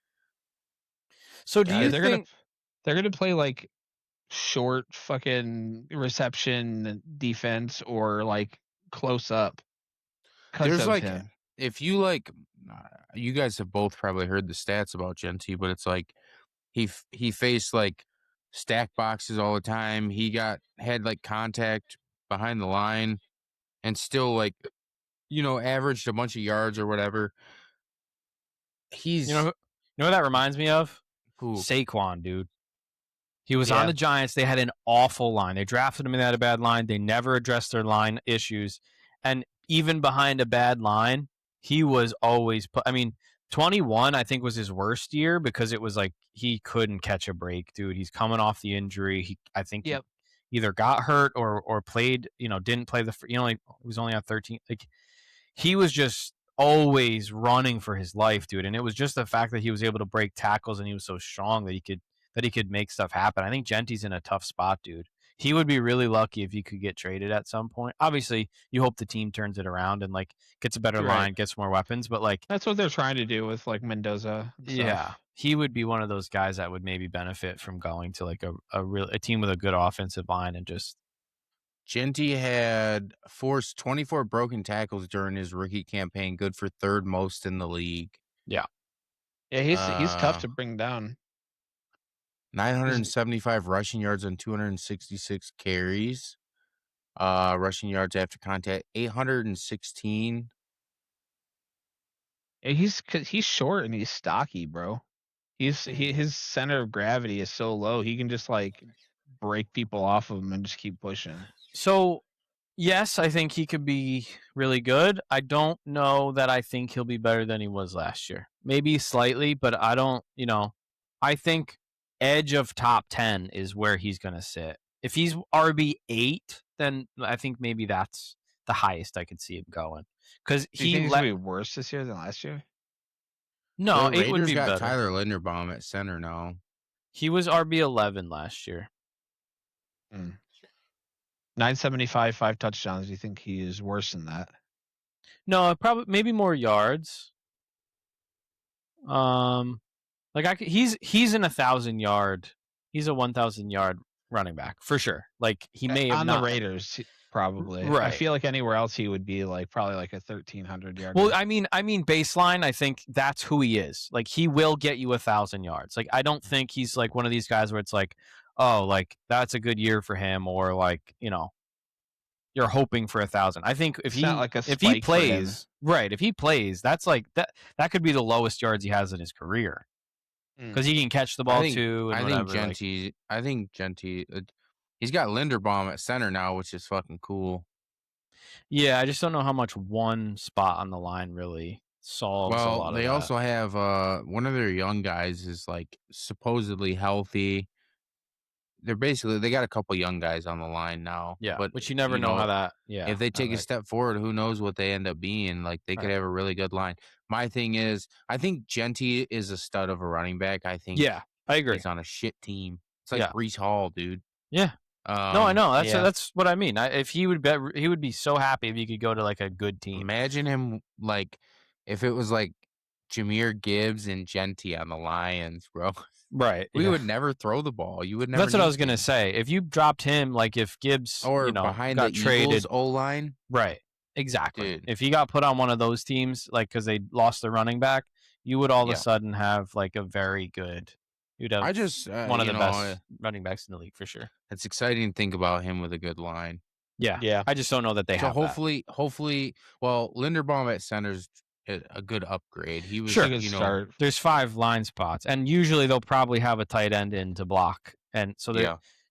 so do you think they're gonna play like short fucking reception defense or like close up? There's like, if you like, you guys have both probably heard the stats about Genty, but it's like he faced like stack boxes all the time. He had like contact behind the line and still like, averaged a bunch of yards or whatever. He's, you know what that reminds me of? who? Saquon, dude. He was on the Giants. They had an awful line. They drafted him and they had a bad line. They never addressed their line issues. And even behind a bad line, he was always 21, I think, was his worst year because it was like he couldn't catch a break, dude. He's coming off the injury. I think he either got hurt or played, didn't play he was only on 13. Like, he was just always running for his life, dude. And it was just the fact that he was able to break tackles and he was so strong that he could make stuff happen. I think Genty's in a tough spot, dude. He would be really lucky if he could get traded at some point. Obviously, you hope the team turns it around and like gets a better line, gets more weapons, but like that's what they're trying to do with like Mendoza. Yeah, he would be one of those guys that would maybe benefit from going to like a team with a good offensive line and just. Genty had forced 24 broken tackles during his rookie campaign, good for third most in the league. Yeah. Yeah, he's tough to bring down. 975 rushing yards on 266 carries. Rushing yards after contact, 816. Yeah, he's short and he's stocky, bro. His center of gravity is so low. He can just like break people off of him and just keep pushing. So, yes, I think he could be really good. I don't know that I think he'll be better than he was last year. Maybe slightly, but I don't, I think edge of top 10 is where he's going to sit. If he's RB8, then I think maybe that's the highest I could see him going. Because he's going to be worse this year than last year? No, it would be got better. Tyler Linderbaum at center now. He was RB11 last year. 975, 5 touchdowns. Do you think he is worse than that? No, probably maybe more yards. He's in 1,000-yard. He's a 1,000-yard running back for sure. Like he may have on the Raiders probably. Right. I feel like anywhere else he would be like probably like a 1,300-yard. Well, I mean baseline. I think that's who he is. Like he will get you 1,000 yards. Like I don't think he's like one of these guys where it's like, oh, like that's a good year for him, or like you're hoping for 1,000. I think if he plays, right, if he plays, that's like that could be the lowest yards he has in his career because he can catch the ball too. And I think Genty. He's got Linderbaum at center now, which is fucking cool. Yeah, I just don't know how much one spot on the line really solves a lot of that. They also have one of their young guys is like supposedly healthy. They got a couple young guys on the line now. Yeah, but you never know how that. Yeah, if they take a step forward, who knows what they end up being? Like they could have a really good line. My thing is, I think Genty is a stud of a running back. I think. Yeah, I agree. He's on a shit team. It's like Breece Hall, dude. Yeah. No, I know. That's what I mean. If he would bet, he would be so happy if he could go to like a good team. Imagine him like if it was like Jahmyr Gibbs and Genty on the Lions, bro. Right. We would never throw the ball. You would never. That's what I was gonna say. If you dropped him, like if Gibbs behind got the traded, Eagles O-line. Right. Exactly. Dude. If he got put on one of those teams, like because they lost their running back, you would all of a sudden have like a very good. You'd have one of the best running backs in the league for sure. It's exciting to think about him with a good line. Yeah. I just don't know that they have. So hopefully, well, Linderbaum at center's a good upgrade. He was sure. There's 5 line spots, and usually they'll probably have a tight end in to block, and so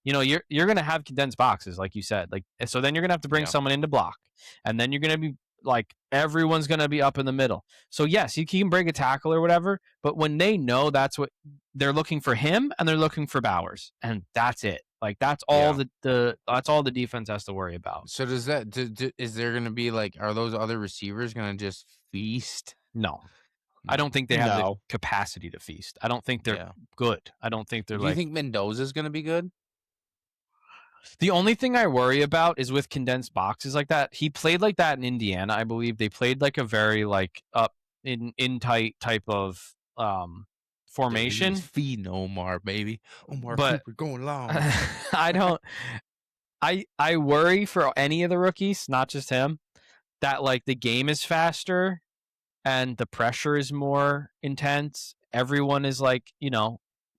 you're gonna have condensed boxes, like you said, like so. Then you're gonna have to bring someone in to block, and then you're gonna be like everyone's gonna be up in the middle. So yes, you can break a tackle or whatever, but when they know that's what they're looking for him, and they're looking for Bowers, and that's it. Like that's all that's all the defense has to worry about. So is there going to be like, are those other receivers going to just feast? No, I don't think they have the capacity to feast. I don't think they're good. I don't think they're. Do you think Mendoza's going to be good? The only thing I worry about is with condensed boxes like that. He played like that in Indiana, I believe. They played like a very like up in tight type of formation. Dude, he's feeding Omar, baby. Omar Cooper going long. I worry for any of the rookies, not just him, that like the game is faster and the pressure is more intense. Everyone is like,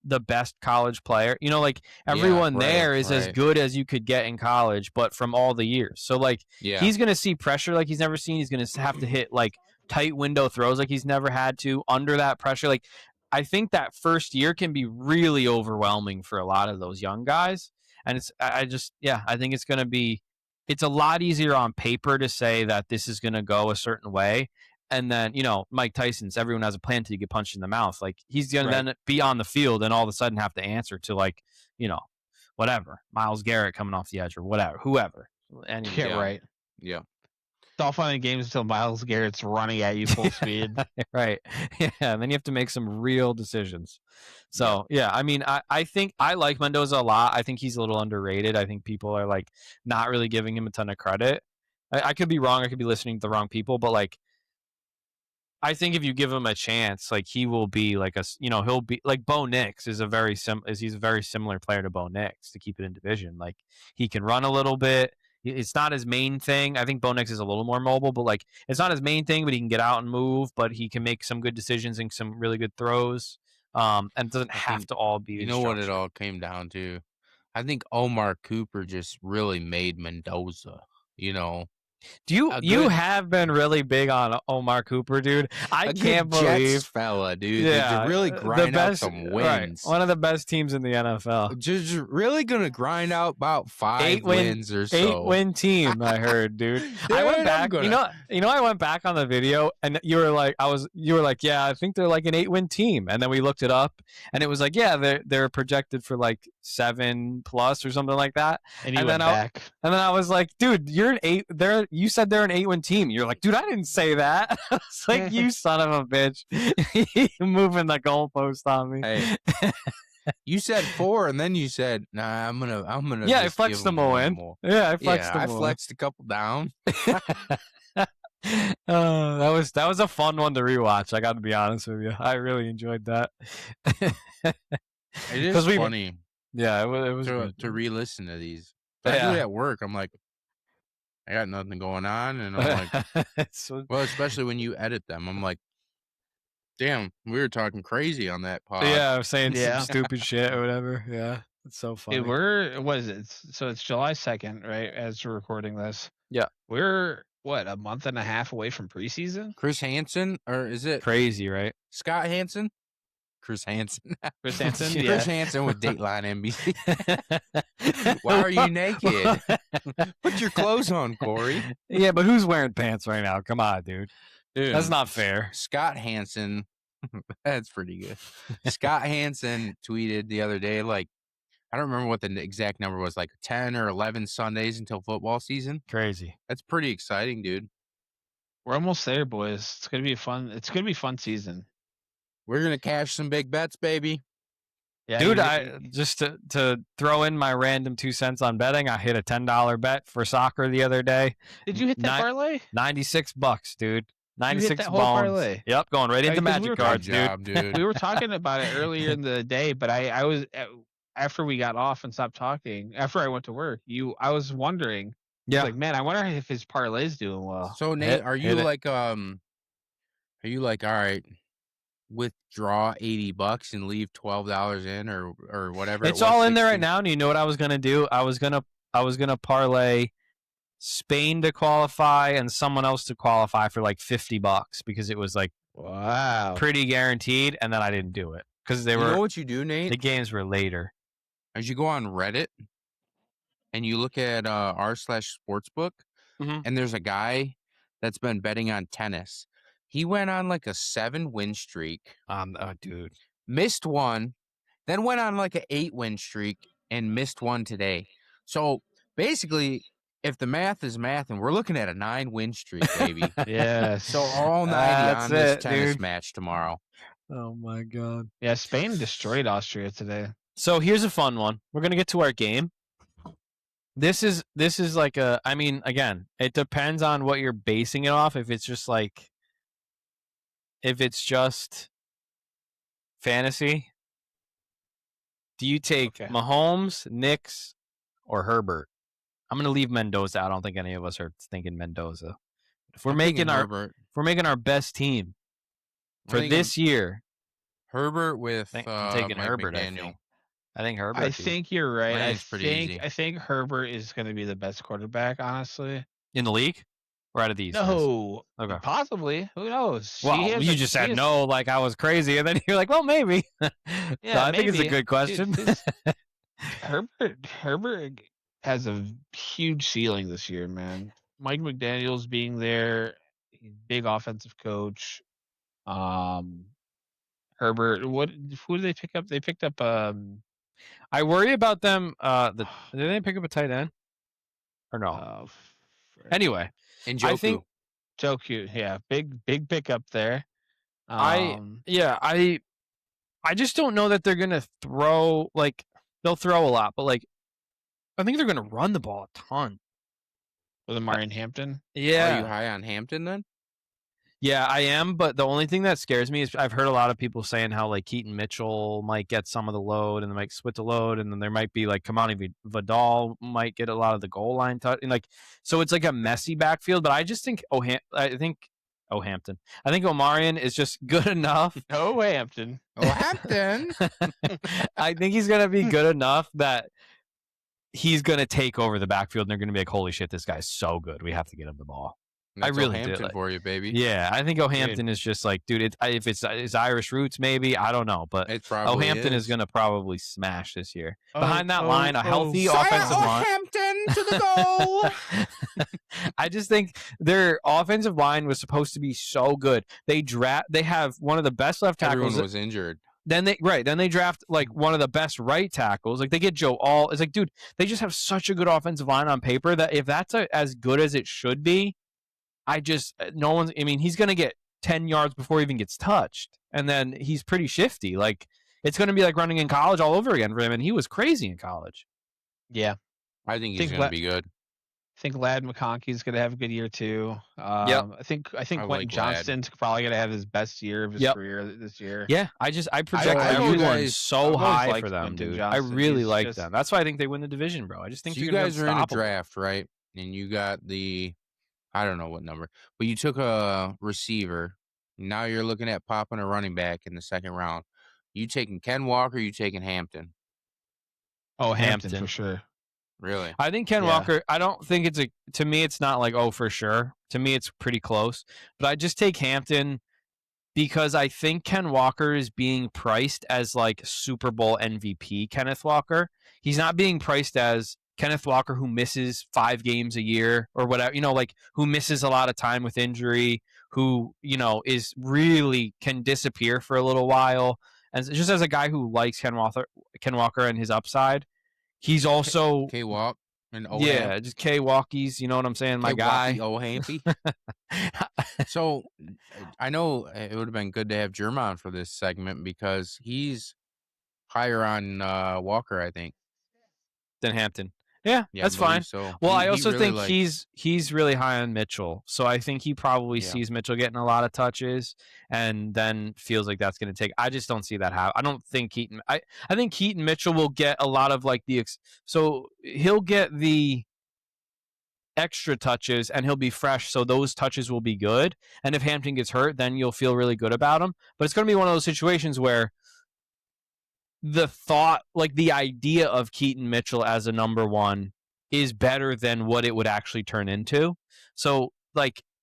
the best college player. Like everyone there is as good as you could get in college, but from all the years. So like he's going to see pressure like he's never seen. He's going to have to hit like tight window throws like he's never had to under that pressure. Like I think that first year can be really overwhelming for a lot of those young guys. And I think it's going to be, it's a lot easier on paper to say that this is going to go a certain way. And then, Mike Tyson's, everyone has a plan till you get punched in the mouth. Like he's going to then be on the field and all of a sudden have to answer to like, whatever, Myles Garrett coming off the edge or whatever, whoever. Anyway, right. Yeah. It's all fun and games until Myles Garrett's running at you full speed. Right. Yeah. And then you have to make some real decisions. So, yeah, I mean, I think I like Mendoza a lot. I think he's a little underrated. I think people are like not really giving him a ton of credit. I could be wrong. I could be listening to the wrong people, but like, I think if you give him a chance, like he will be like he'll be like Bo Nix is he's a very similar player to Bo Nix to keep it in division. Like he can run a little bit. It's not his main thing. I think Bo Nix is a little more mobile, but like it's not his main thing, but he can get out and move, but he can make some good decisions and some really good throws. And it doesn't have to all be. You know what it all came down to? I think Omar Cooper just really made Mendoza, You have been really big on Omar Cooper, dude. I can't believe Jets fella, dude. Yeah, to really grind out some wins. Right. One of the best teams in the NFL. Just really gonna grind out about 5 wins or so. 8-win team, I heard, dude. I went back. I went back on the video, and you were like, yeah, I think they're like an 8-win team, and then we looked it up, and it was like, yeah, they're projected for like 7+ or something like that. And went back. And then I was like, dude, you're an 8. You said they're an 8-win team. You're like, dude, I didn't say that. It's like, you son of a bitch. Moving the goalpost on me. Hey. You said 4, and then you said, "Nah, I'm gonna." Yeah, I flexed them all in. Yeah, I flexed them. I flexed a couple down. That was a fun one to rewatch. I got to be honest with you. I really enjoyed that. It is funny. Yeah, it was to re-listen to these. I do it at work. I'm like, I got nothing going on, and I'm like, well, especially when you edit them, I'm like, damn, we were talking crazy on that pod. Yeah, I was saying some stupid shit or whatever. Yeah, it's so funny. What is it? So it's July 2nd, right? As we're recording this. Yeah, we're a month and a half away from preseason. Chris Hansen, or is it crazy, right? Scott Hansen? Chris Hansen. Chris Hansen. Yeah. Chris Hansen with Dateline NBC. Why are you naked? Put your clothes on, Corey. Yeah, but who's wearing pants right now? Come on, dude. That's not fair. Scott Hansen. That's pretty good. Scott Hansen tweeted the other day, like, I don't remember what the exact number was, like 10 or 11 Sundays until football season. Crazy. That's pretty exciting, dude. We're almost there, boys. It's gonna be a fun season. We're gonna cash some big bets, baby. Yeah, dude, I just to throw in my random 2 cents on betting, I hit a $10 bet for soccer the other day. Did you hit that parlay? $96, dude. 96 whole parlay. Yep, going right into magic cards, dude. We were talking about it earlier in the day, but I was after we got off and stopped talking. After I went to work, I was wondering. Yeah, like, man, I wonder if his parlay's doing well. So Nate, are you like, all right, withdraw $80 and leave $12 in or whatever? It's all in there right now. And you know what I was gonna do? I was gonna parlay Spain to qualify and someone else to qualify for like $50 because it was like pretty guaranteed, and then I didn't do it because they were. You know what you do, Nate? The games were later. As you go on Reddit and you look at r/sportsbook, and there's a guy that's been betting on tennis. He went on like a 7-win streak. Dude. Missed one, then went on like an 8-win streak and missed one today. So basically, if the math is math, and we're looking at a 9-win streak, baby. Yeah. So all 90 on this tennis match tomorrow. Oh my God. Yeah, Spain destroyed Austria today. So here's a fun one. We're gonna get to our game. This is like I mean, again, it depends on what you're basing it off. If it's just fantasy, do you take Mahomes, Knicks, or Herbert? I'm gonna leave Mendoza. I don't think any of us are thinking Mendoza. If we're making our best team for this year, Herbert with I'm taking Mike Herbert. McDaniel. I think Herbert. I think you're right. I think Herbert is going to be the best quarterback, honestly, in the league or out of these. No, possibly. Who knows? Well, you just said no, like I was crazy, and then you're like, well, maybe. Yeah, I think it's a good question. Herbert has a huge ceiling this year, man. Mike McDaniel's being there, big offensive coach. Herbert, who did they pick up? They picked up I worry about them. Did they pick up a tight end or no? Anyway, I think Joku, yeah, big pickup there. I just don't know that they're gonna throw they'll throw a lot, but I think they're gonna run the ball a ton. With Amari and Hampton? Yeah. Are you high on Hampton then? Yeah, I am, but the only thing that scares me is I've heard a lot of people saying how Keaton Mitchell might get some of the load and they might split the load, and then there might be Kamani Vidal might get a lot of the goal line touch, and so it's a messy backfield. But I just think Hampton. I think Omarion is just good enough. Hampton. I think he's gonna be good enough that he's gonna take over the backfield, and they're gonna be like, "Holy shit, this guy's so good. We have to get him the ball." That's I really Hampton for you, baby. Yeah, I think O'Hampton is just dude. If it's his Irish roots, maybe I don't know, but O'Hampton is going to probably smash this year. Behind that line, a healthy offensive line. O'Hampton to the goal. I just think their offensive line was supposed to be so good. They have one of the best left tackles. Everyone was injured. Then they draft one of the best right tackles. They get Joe All. It's dude, they just have such a good offensive line on paper that if that's as good as it should be. he's going to get 10 yards before he even gets touched. And then he's pretty shifty. It's going to be like running in college all over again for him. And he was crazy in college. Yeah. I think he's going to be good. I think Ladd McConkey's going to have a good year too. I think Quentin Johnston's probably going to have his best year of his career this year. Yeah. I project everyone so high for them, dude. I really like them. That's why I think they win the division, bro. I just think you guys are in a draft, right? And you got I don't know what number, but you took a receiver. Now you're looking at popping a running back in the second round. You taking Ken Walker? You taking Hampton? Oh, Hampton for sure. Really? I think Ken Walker. I don't think to me, it's not for sure. To me, it's pretty close. But I just take Hampton because I think Ken Walker is being priced as Super Bowl MVP Kenneth Walker. He's not being priced as Kenneth Walker, who misses 5 games a year or whatever, who misses a lot of time with injury, who, is really can disappear for a little while. And just as a guy who likes Ken Walker and his upside, he's also K-Walk and O-Hamp. Yeah, just K-Walkies, you know what I'm saying? My guy. O-Hampy. So I know it would have been good to have Jerm on for this segment because he's higher on Walker, I think, than Hampton. Yeah, that's fine. So. Well, I also think he's really high on Mitchell. So I think he probably sees Mitchell getting a lot of touches and then feels like that's going to take. I just don't see that happen. I don't think Keaton. I think Keaton Mitchell will get a lot of so he'll get the extra touches and he'll be fresh. So those touches will be good. And if Hampton gets hurt, then you'll feel really good about him. But it's going to be one of those situations where the thought, the idea of Keaton Mitchell as a number one is better than what it would actually turn into. So,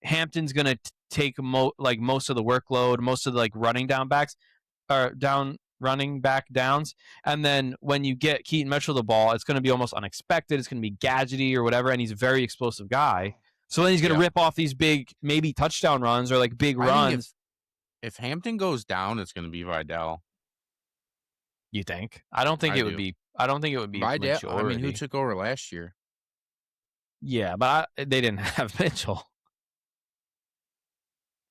Hampton's going to take most of the workload, most of the running down backs or running back downs. And then when you get Keaton Mitchell the ball, it's going to be almost unexpected. It's going to be gadgety or whatever. And he's a very explosive guy. So then he's going to rip off these big, maybe touchdown runs or big runs. If Hampton goes down, it's going to be Vidal. You think? I don't think it would be. I don't think it would be. Majority. I mean, who took over last year? Yeah, but they didn't have Mitchell.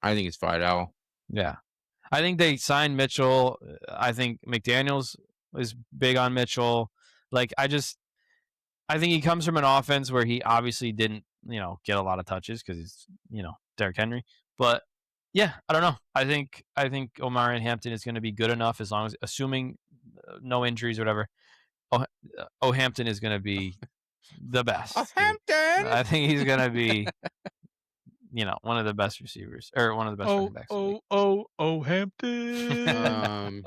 I think it's Vidal. Yeah, I think they signed Mitchell. I think McDaniels is big on Mitchell. I think he comes from an offense where he obviously didn't, get a lot of touches because he's, Derrick Henry. But yeah, I don't know. I think Omarion Hampton is going to be good enough as long as, assuming no injuries or whatever. Hampton is going to be the best. Hampton. I think he's going to be, one of the best receivers or one of the best running backs. Hampton.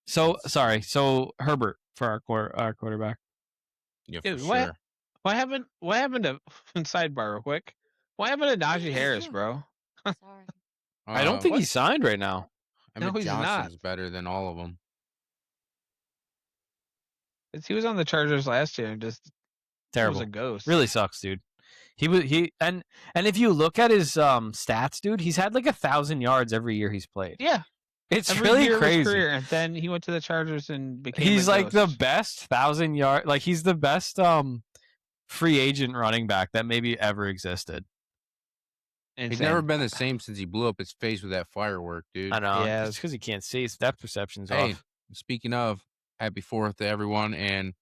So Herbert for our quarterback. Yeah, for sure. What happened to sidebar real quick? What happened to Najee Harris, bro? Sorry. I don't think he's signed right now. No, he's Johnson's not. better than all of them. He was on the Chargers last year and just terrible. Was a ghost. Really sucks, dude. And if you look at his stats, dude, he's had like 1,000 yards every year he's played. Yeah. It's every really year crazy. Of his career, and then he went to the Chargers and became He's like the ghost. best 1,000-yard, like he's the best free agent running back that maybe ever existed. Insane. He's never been the same since he blew up his face with that firework, dude. I know. Yeah. It's because he can't see. His depth perception's Hey, off. speaking of, happy 4th to everyone and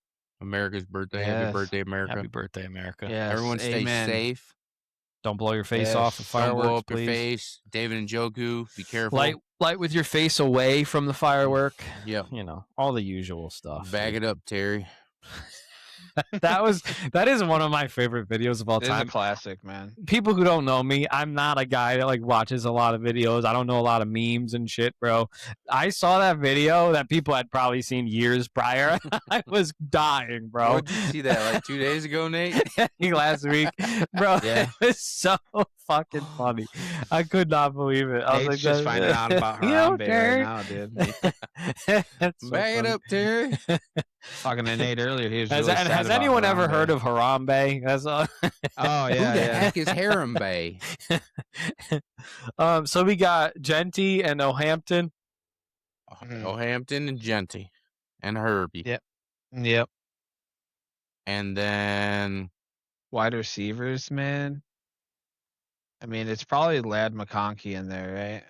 America's birthday. Yes. Happy birthday, America. Happy birthday, America. Yes, Everyone stay amen. safe. Don't blow your face Yes. off with Don't fireworks, blow up please. your face. David and Joku, be careful. Light with your face away from the firework. Yep. All the usual stuff. Bag it up, Terry. That is one of my favorite videos of all It is time. a classic, man. People who don't know me, I'm not a guy that like watches a lot of videos. I don't know a lot of memes and shit, bro. I saw that video that people had probably seen years prior. I was dying, bro. Where'd you see that, like 2 days ago, Nate? Last week, bro. Yeah. It was so fucking funny. I could not believe it. I was Nate's like, just finding out about Harambe right now, dude. That's so Bag it funny. up, Terry. Talking to Nate earlier, he was Has, really sad has about anyone ever Harambe. heard of Harambe? That's all. Oh Who yeah, the yeah. heck is Harambe? So we got Genty and O'Hampton. O'Hampton and Genty and Herbie. Yep. And then Wide receivers, man. I mean, it's probably Ladd McConkey in there, right?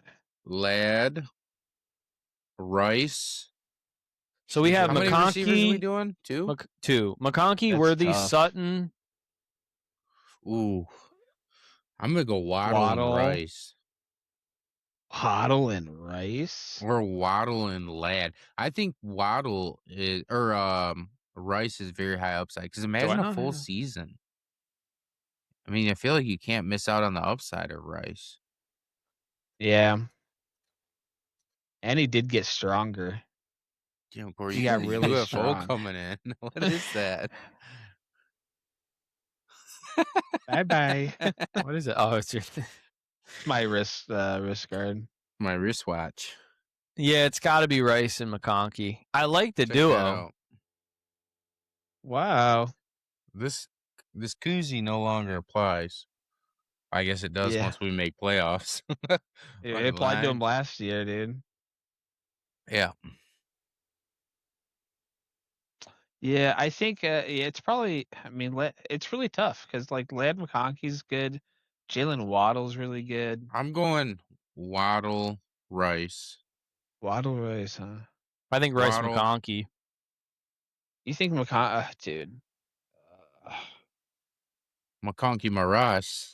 Ladd, Rice. So we have How many receivers are we McConkey. doing? Two? Two. McConkey, That's Worthy, tough. Sutton. Ooh. I'm going to go Waddle and Rice. Waddle and Rice. Or Waddle and Ladd. I think Waddle is, or Rice is very high upside. Because imagine a full season. I mean, I feel like you can't miss out on the upside of Rice. Yeah. And he did get stronger. Damn, Corey, He you got got a really UFO strong. coming in. What is that? Bye. What is it? Oh, it's your. My wrist guard. My wristwatch. Yeah, it's got to be Rice and McConkey. I like the Check that duo. out. Wow. This koozie no longer applies. I guess it does Yeah. once we make playoffs. It applied to him last year, dude. Yeah. Yeah, I think it's probably. I mean, it's really tough because like Ladd McConkey's good, Jalen Waddle's really good. I'm going Waddle, Rice. Waddle Rice, huh? I think Rice Waddle. McConkey. You think dude? McConkey, my Rice.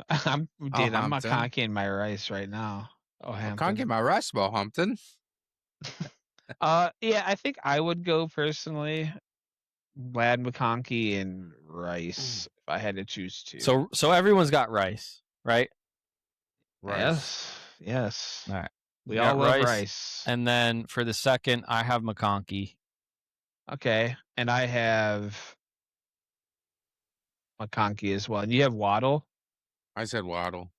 I'm Hampton. McConkey in my Rice right now. Oh, McConkey, my Rice, ball, Hampton. Yeah, I think I would go personally. Ladd McConkey and Rice if I had to choose two. So everyone's got Rice, right? Yes. All right. We got all love Rice. And then for the second, I have McConkey. Okay, and I have McConkey as well. And you have Waddle? I said Waddle.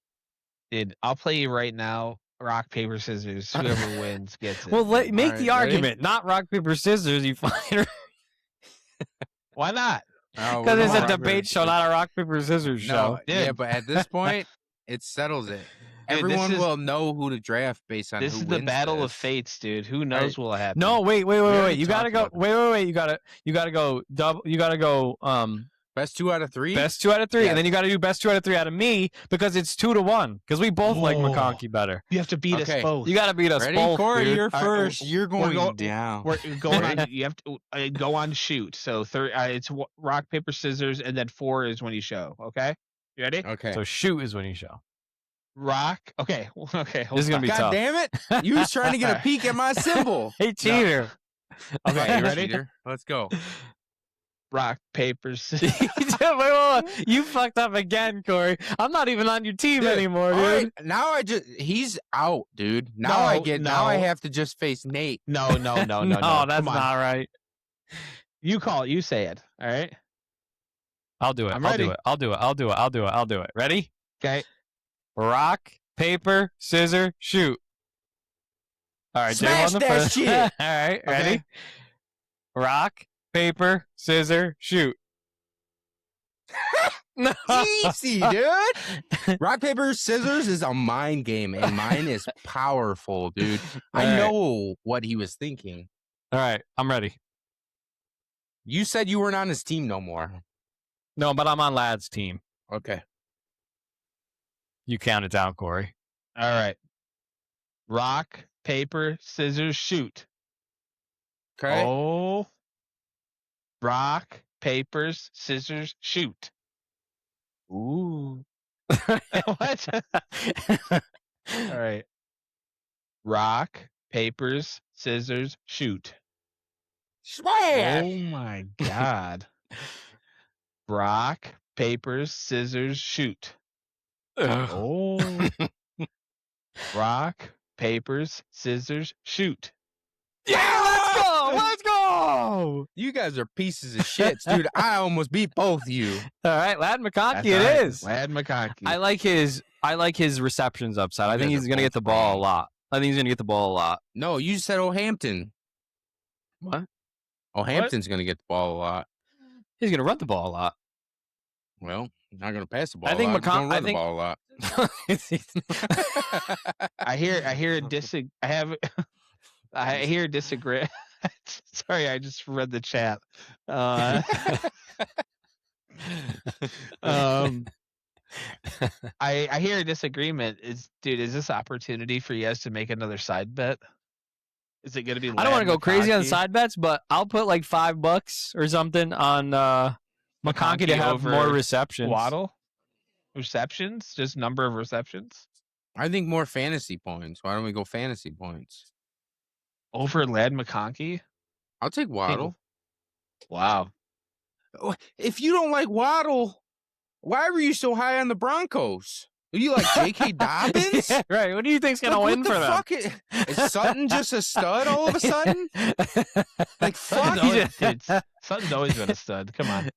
Dude, I'll play you right now. Rock, paper, scissors. Whoever wins gets it. Well, make All the right, argument, not rock, paper, scissors. You find Why not? Oh, because we're it's going a rock, debate paper, show, not a rock, paper, scissors No, show. Dude. yeah, but at this point, it settles it. Dude, Everyone will know who to draft based on This who is the wins battle of this. fates, dude. Who knows what will happen? No, wait. already You gotta go. talked about Wait. You gotta go double. You gotta go. Best 2 out of 3? Best 2 out of 3. Yes. And then you got to do best 2 out of 3 out of me because it's 2-1. Because we both like McConkey better. You have to beat us both. You got to beat us both, Corey, dude. you're first. You're going down. We're going on. You have to go on shoot. So it's rock, paper, scissors, and then 4 is when you show. Okay? You ready? Okay. So shoot is when you show. Rock. Okay. Okay. This is going to be tough. God damn it. You was trying to get a peek at my symbol. Hey, cheater. No. Okay, you ready? Cheater. Let's go. Rock, paper, scissors. Wait. You fucked up again, Corey. I'm not even on your team anymore, dude. Right, now he's out, dude. Now I have to just face Nate. No. No, that's not right. You call it. You say it. All right. I'll do it. I'll do it. Ready? Okay. Rock, paper, scissors, shoot. All right, smash that shit. All right, ready? Okay. Rock, paper, scissors, shoot. No. Easy, dude. Rock, paper, scissors is a mind game, and mine is powerful, dude. I know what he was thinking. All right, I'm ready. You said you weren't on his team no more. No, but I'm on Lad's team. Okay. You count it down, Corey. All right. Rock, paper, scissors, shoot. Okay. Oh. Rock, papers, scissors, shoot. Ooh. What? All right. Rock, papers, scissors, shoot. Smash! Oh my God. Rock, papers, scissors, shoot. Oh. Rock, papers, scissors, shoot. Yeah, let's go. You guys are pieces of shit, dude. I almost beat both of you. All right, Lad McConkey it is. Lad McConkey. I like his receptions upside. I think he's going to get the ball a lot. No, you said O'Hampton. What? O'Hampton's going to get the ball a lot. He's going to run the ball a lot. Well, not going to pass the ball. I think McConkey run the ball a lot. I hear disagree. Sorry, I just read the chat. I hear a disagreement. Is this opportunity for you guys to make another side bet? Is it going to be? I don't want to go crazy on side bets, but I'll put like $5 or something on McConkey to have more receptions. Waddle receptions, just number of receptions. I think more fantasy points. Why don't we go fantasy points over Lad McConkey? I'll take Waddle. Wow. If you don't like Waddle, why were you so high on the Broncos? Are you like J.K. Dobbins? Yeah, right. What do you think's going to win for them? Is Sutton just a stud all of a sudden? Like, fuck. Sutton's always been a stud. Come on.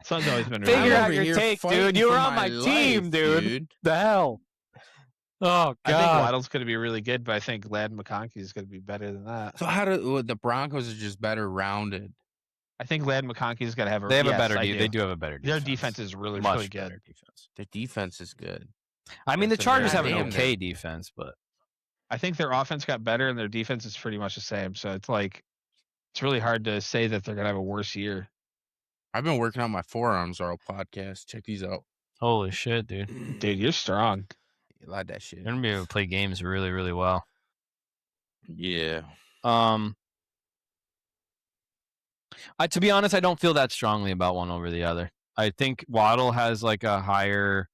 Sutton's always been Figure out your take, dude. You were on my team, dude. The hell? Oh, God. I think Waddle's going to be really good, but I think Lad McConkey is going to be better than that. So the Broncos are just better rounded? I think Lad McConkey's got to have a. They have a better. They do have a better defense. Their defense is really good. Defense. Their defense is good. I mean, the Chargers have an okay defense, but I think their offense got better and their defense is pretty much the same. So it's really hard to say that they're gonna have a worse year. I've been working on my forearms all podcast. Check these out. Holy shit, dude! Dude, you're strong. You like that shit. You're gonna be able to play games really, really well. Yeah. To be honest, I don't feel that strongly about one over the other. I think Waddle has like a higher,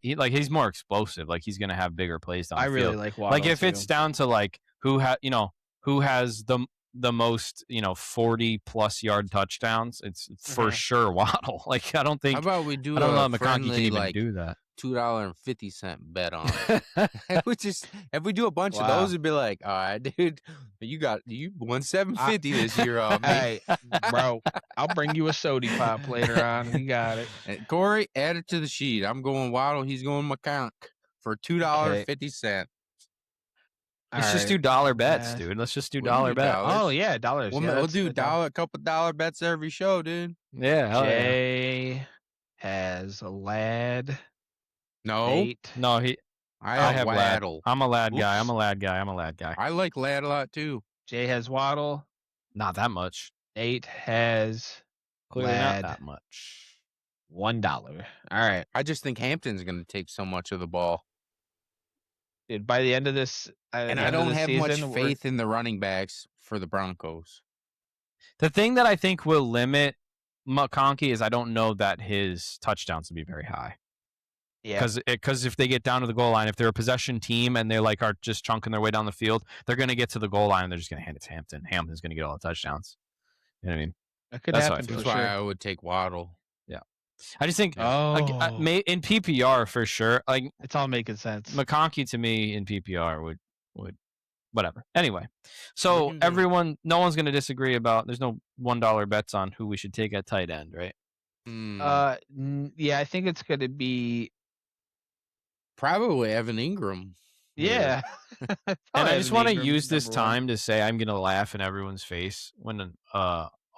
he's more explosive. Like he's gonna have bigger plays down the field. Really like Waddle. Like if it's down to like who has the most 40+ yard touchdowns, it's for sure Waddle. Like I don't think. How about we do? I don't know if McConkey can even do that. $2.50 bet on it. If we do a bunch of those, it'd be like, all right, dude, you won $7.50 this year off me. Hey, bro, I'll bring you a soda pop later on. You got it. And Corey, add it to the sheet. I'm going Waddle. He's going McConk for $2.50. Let's just do dollar bets, dude. Let's just do dollar bets. Oh yeah, dollars. We'll do a couple dollar bets every show, dude. Yeah. Jay has a Lad. No. I have Waddle. I'm a Lad guy. I'm a Lad guy. I like Lad a lot too. Jay has Waddle. Not that much. Nate has Clearly not that much. $1. All right. I just think Hampton's going to take so much of the ball. Dude, by the end of this, and I don't have much faith in the running backs for the Broncos. The thing that I think will limit McConkey is I don't know that his touchdowns will be very high. Yeah. Because if they get down to the goal line, if they're a possession team and they are just chunking their way down the field, they're going to get to the goal line and they're just going to hand it to Hampton. Hampton's going to get all the touchdowns. You know what I mean? That could happen. That's why I would take Waddle. Yeah, I just think in PPR for sure. Like it's all making sense. McConkey to me in PPR would whatever. Anyway, so everyone, no one's going to disagree about. There's no $1 bets on who we should take at tight end, right? Yeah, I think it's going to be probably Evan Ingram. Yeah. And I just want to use this time to say I'm going to laugh in everyone's face when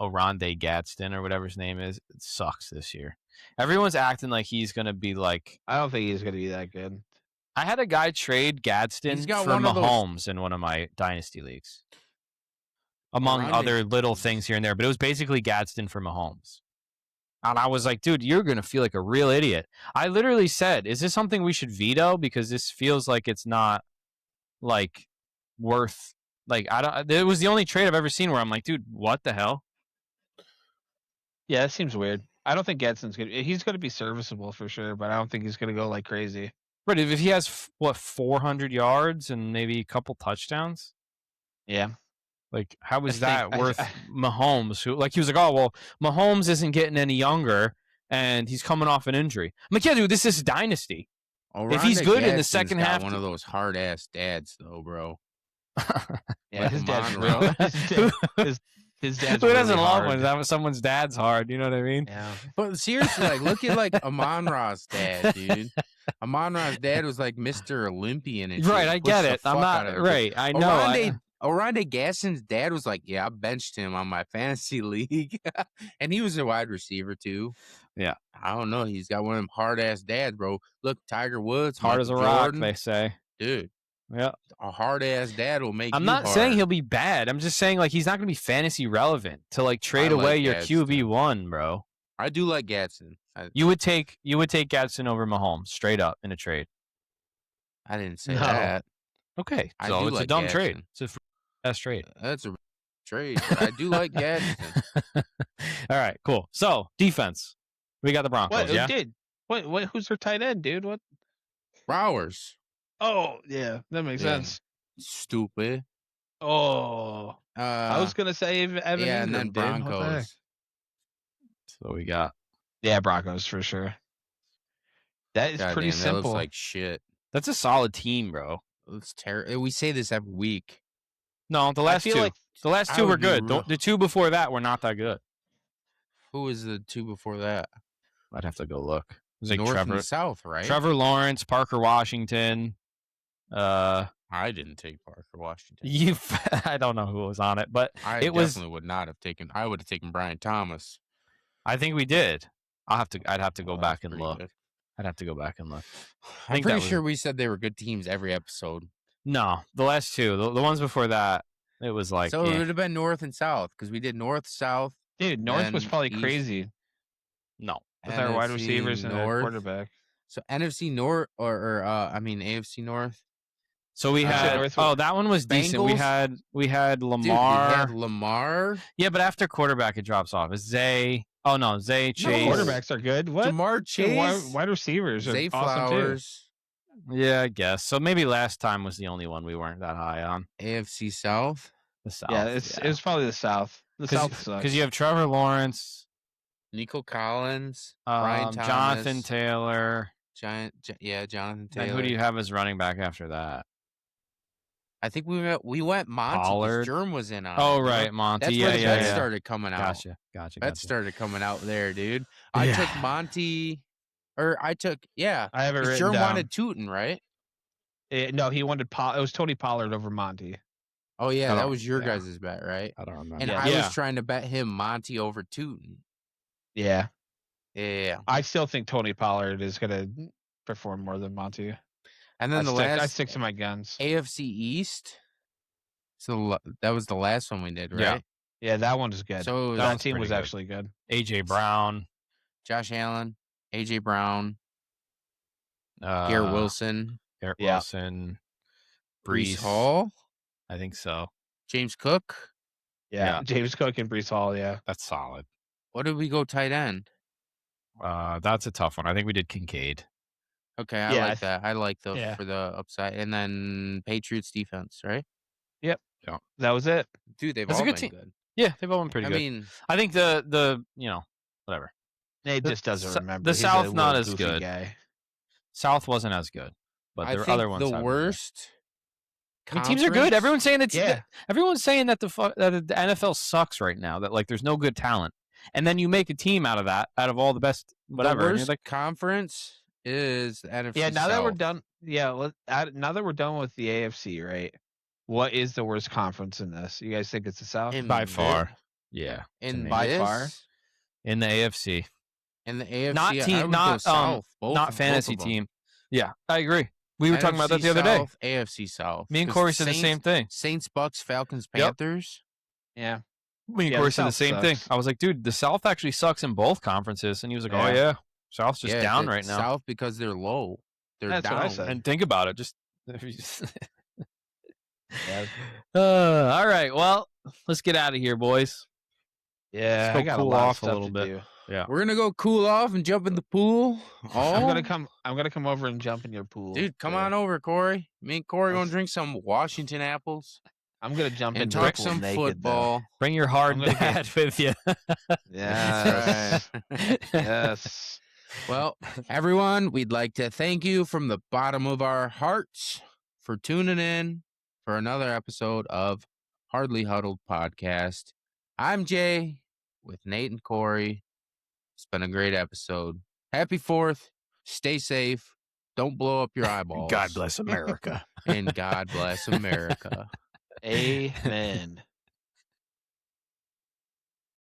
Oronde Gadsden or whatever his name is, it sucks this year. Everyone's acting like he's going to be like... I don't think he's going to be that good. I had a guy trade Gadsden for Mahomes in one of my dynasty leagues. Among other little things here and there, but it was basically Gadsden for Mahomes. And I was like, dude, you're going to feel like a real idiot. I literally said, is this something we should veto? Because this feels like it's not, like, worth... Like, it was the only trade I've ever seen where I'm like, dude, what the hell? Yeah, that seems weird. I don't think Gadsden's good. He's going to be serviceable for sure, but I don't think he's going to go like crazy. But if he has, 400 yards and maybe a couple touchdowns? Yeah. Like, how is that worth Mahomes? Who, like, he was like, oh, well, Mahomes isn't getting any younger, and he's coming off an injury. I'm like, yeah, dude, this is dynasty. If he's good in the second half. One of those hard-ass dads, though, bro. Yeah, like his dad's real. His dad's who doesn't love when someone's dad's hard? You know what I mean? Yeah. But seriously, like, look at Amon-Ra's dad, dude. Amon-Ra's dad was like Mr. Olympian and shit. Right, I get it. I'm not right. I know. Oronde Gadsden's dad was like, yeah, I benched him on my fantasy league. And he was a wide receiver, too. Yeah. I don't know. He's got one of them hard-ass dads, bro. Look, Tiger Woods. Hard as a rock, they say. Dude. Yeah. A hard-ass dad will make I'm not saying he'll be bad. I'm just saying, like, he's not going to be fantasy relevant to, like, trade away your QB1, bro. I do like Gadsden. You would take Gadsden over Mahomes, straight up, in a trade. I didn't say that. Okay. So it's a dumb trade. It's a best trade. That's a trade, but I do like Gadsden. All right, cool. So, defense. We got the Broncos, yeah? What? Who's their tight end, dude? What? Browers. Oh, yeah. That makes sense. Stupid. Oh. I was going to say Evan Ingram, and then Broncos. So we got... Yeah, Broncos for sure. That is pretty simple. That looks like shit. That's a solid team, bro. It's terrible. We say this every week. No, the last two. The last two were good. The two before that were not that good. Who was the two before that? I'd have to go look. It was like North and South, right? Trevor Lawrence, Parker Washington. I didn't take Parker Washington. I don't know who was on it, but I definitely would not have taken. I would have taken Brian Thomas. I think we did. I'd have to go back and look. Good. I'd have to go back and look. I'm pretty sure we said they were good teams every episode. No, the last two, the ones before that, it was like. So it would have been North and South because we did North, South. Dude, North was probably East. Crazy. No, with our wide receivers and our quarterback. So NFC North AFC North. So we had that one was decent. Bengals? We had Lamar. Dude, we had Lamar. Yeah, but after quarterback it drops off. It's Zay. Oh no, Zay Chase. No, quarterbacks are good. What? Jamar Chase. Wide receivers are Zay awesome Flowers. Too. Yeah, I guess. So maybe last time was the only one we weren't that high on. AFC South. The South. Yeah, it was probably the South. The South sucks. Because you have Trevor Lawrence, Nico Collins, Brian Thomas, Jonathan Taylor. Jonathan Taylor. And who do you have as running back after that? I think we went Monty. Pollard. Germ was in on. Oh, right, Monty. That's where the bet started coming out. Gotcha. Bet started coming out there, dude. I took Monty, I have it written Germ down. Wanted Tootin, right? No, he wanted It was Tony Pollard over Monty. Oh yeah, that was your guys' bet, right? I don't remember. And I was trying to bet him Monty over Tootin. Yeah. Yeah. I still think Tony Pollard is gonna perform more than Monty. And then I stick to my guns. AFC East. So that was the last one we did, right? Yeah, that one is good. So that team was actually good. AJ Brown, Josh Allen, AJ Brown, Garrett Wilson, Wilson, Breece Hall. I think so. James Cook. Yeah, James Cook and Breece Hall. Yeah, that's solid. What did we go tight end? That's a tough one. I think we did Kincaid. Okay, I like that. I like for the upside, and then Patriots defense, right? Yep. Yeah. That was it, dude. They've all been good. Yeah, they've all been pretty good. I mean, I think the whatever. Nate just doesn't remember. The South not as good. Guy. South wasn't as good, but there were other ones. The worst. I mean, teams are good. Everyone's saying that. Everyone's saying that the NFL sucks right now. That like there's no good talent, and then you make a team out of all the best whatever. The worst conference is the NFC. Yeah. Now South. that we're done. Yeah. Now that we're done with the AFC, right? What is the worst conference in this? You guys think it's the South? By far. Yeah. By far. In the AFC. In the AFC, not team, not fantasy team. Yeah, I agree. We were talking about that the other day. AFC South. Me and Corey said the same thing. Saints, Bucks, Falcons, Panthers. Yeah. Me and Corey said the same thing. I was like, dude, the South actually sucks in both conferences. And he was like, oh, yeah. South's just down right now. South because they're low. They're down. And think about it. Just. All right. Well, let's get out of here, boys. Yeah, let's go cool off a little bit. Yeah, we're gonna go cool off and jump in the pool. I'm gonna come over and jump in your pool, dude. Come on over, Corey. Me and Corey gonna drink some Washington apples. I'm gonna jump and talk some football. Bring your hard dad with you. Yes, yes. Well, everyone, we'd like to thank you from the bottom of our hearts for tuning in for another episode of Hardly Huddled Podcast. I'm Jay with Nate and Corey. It's been a great episode. Happy 4th. Stay safe. Don't blow up your eyeballs. God bless America. And God bless America. Amen.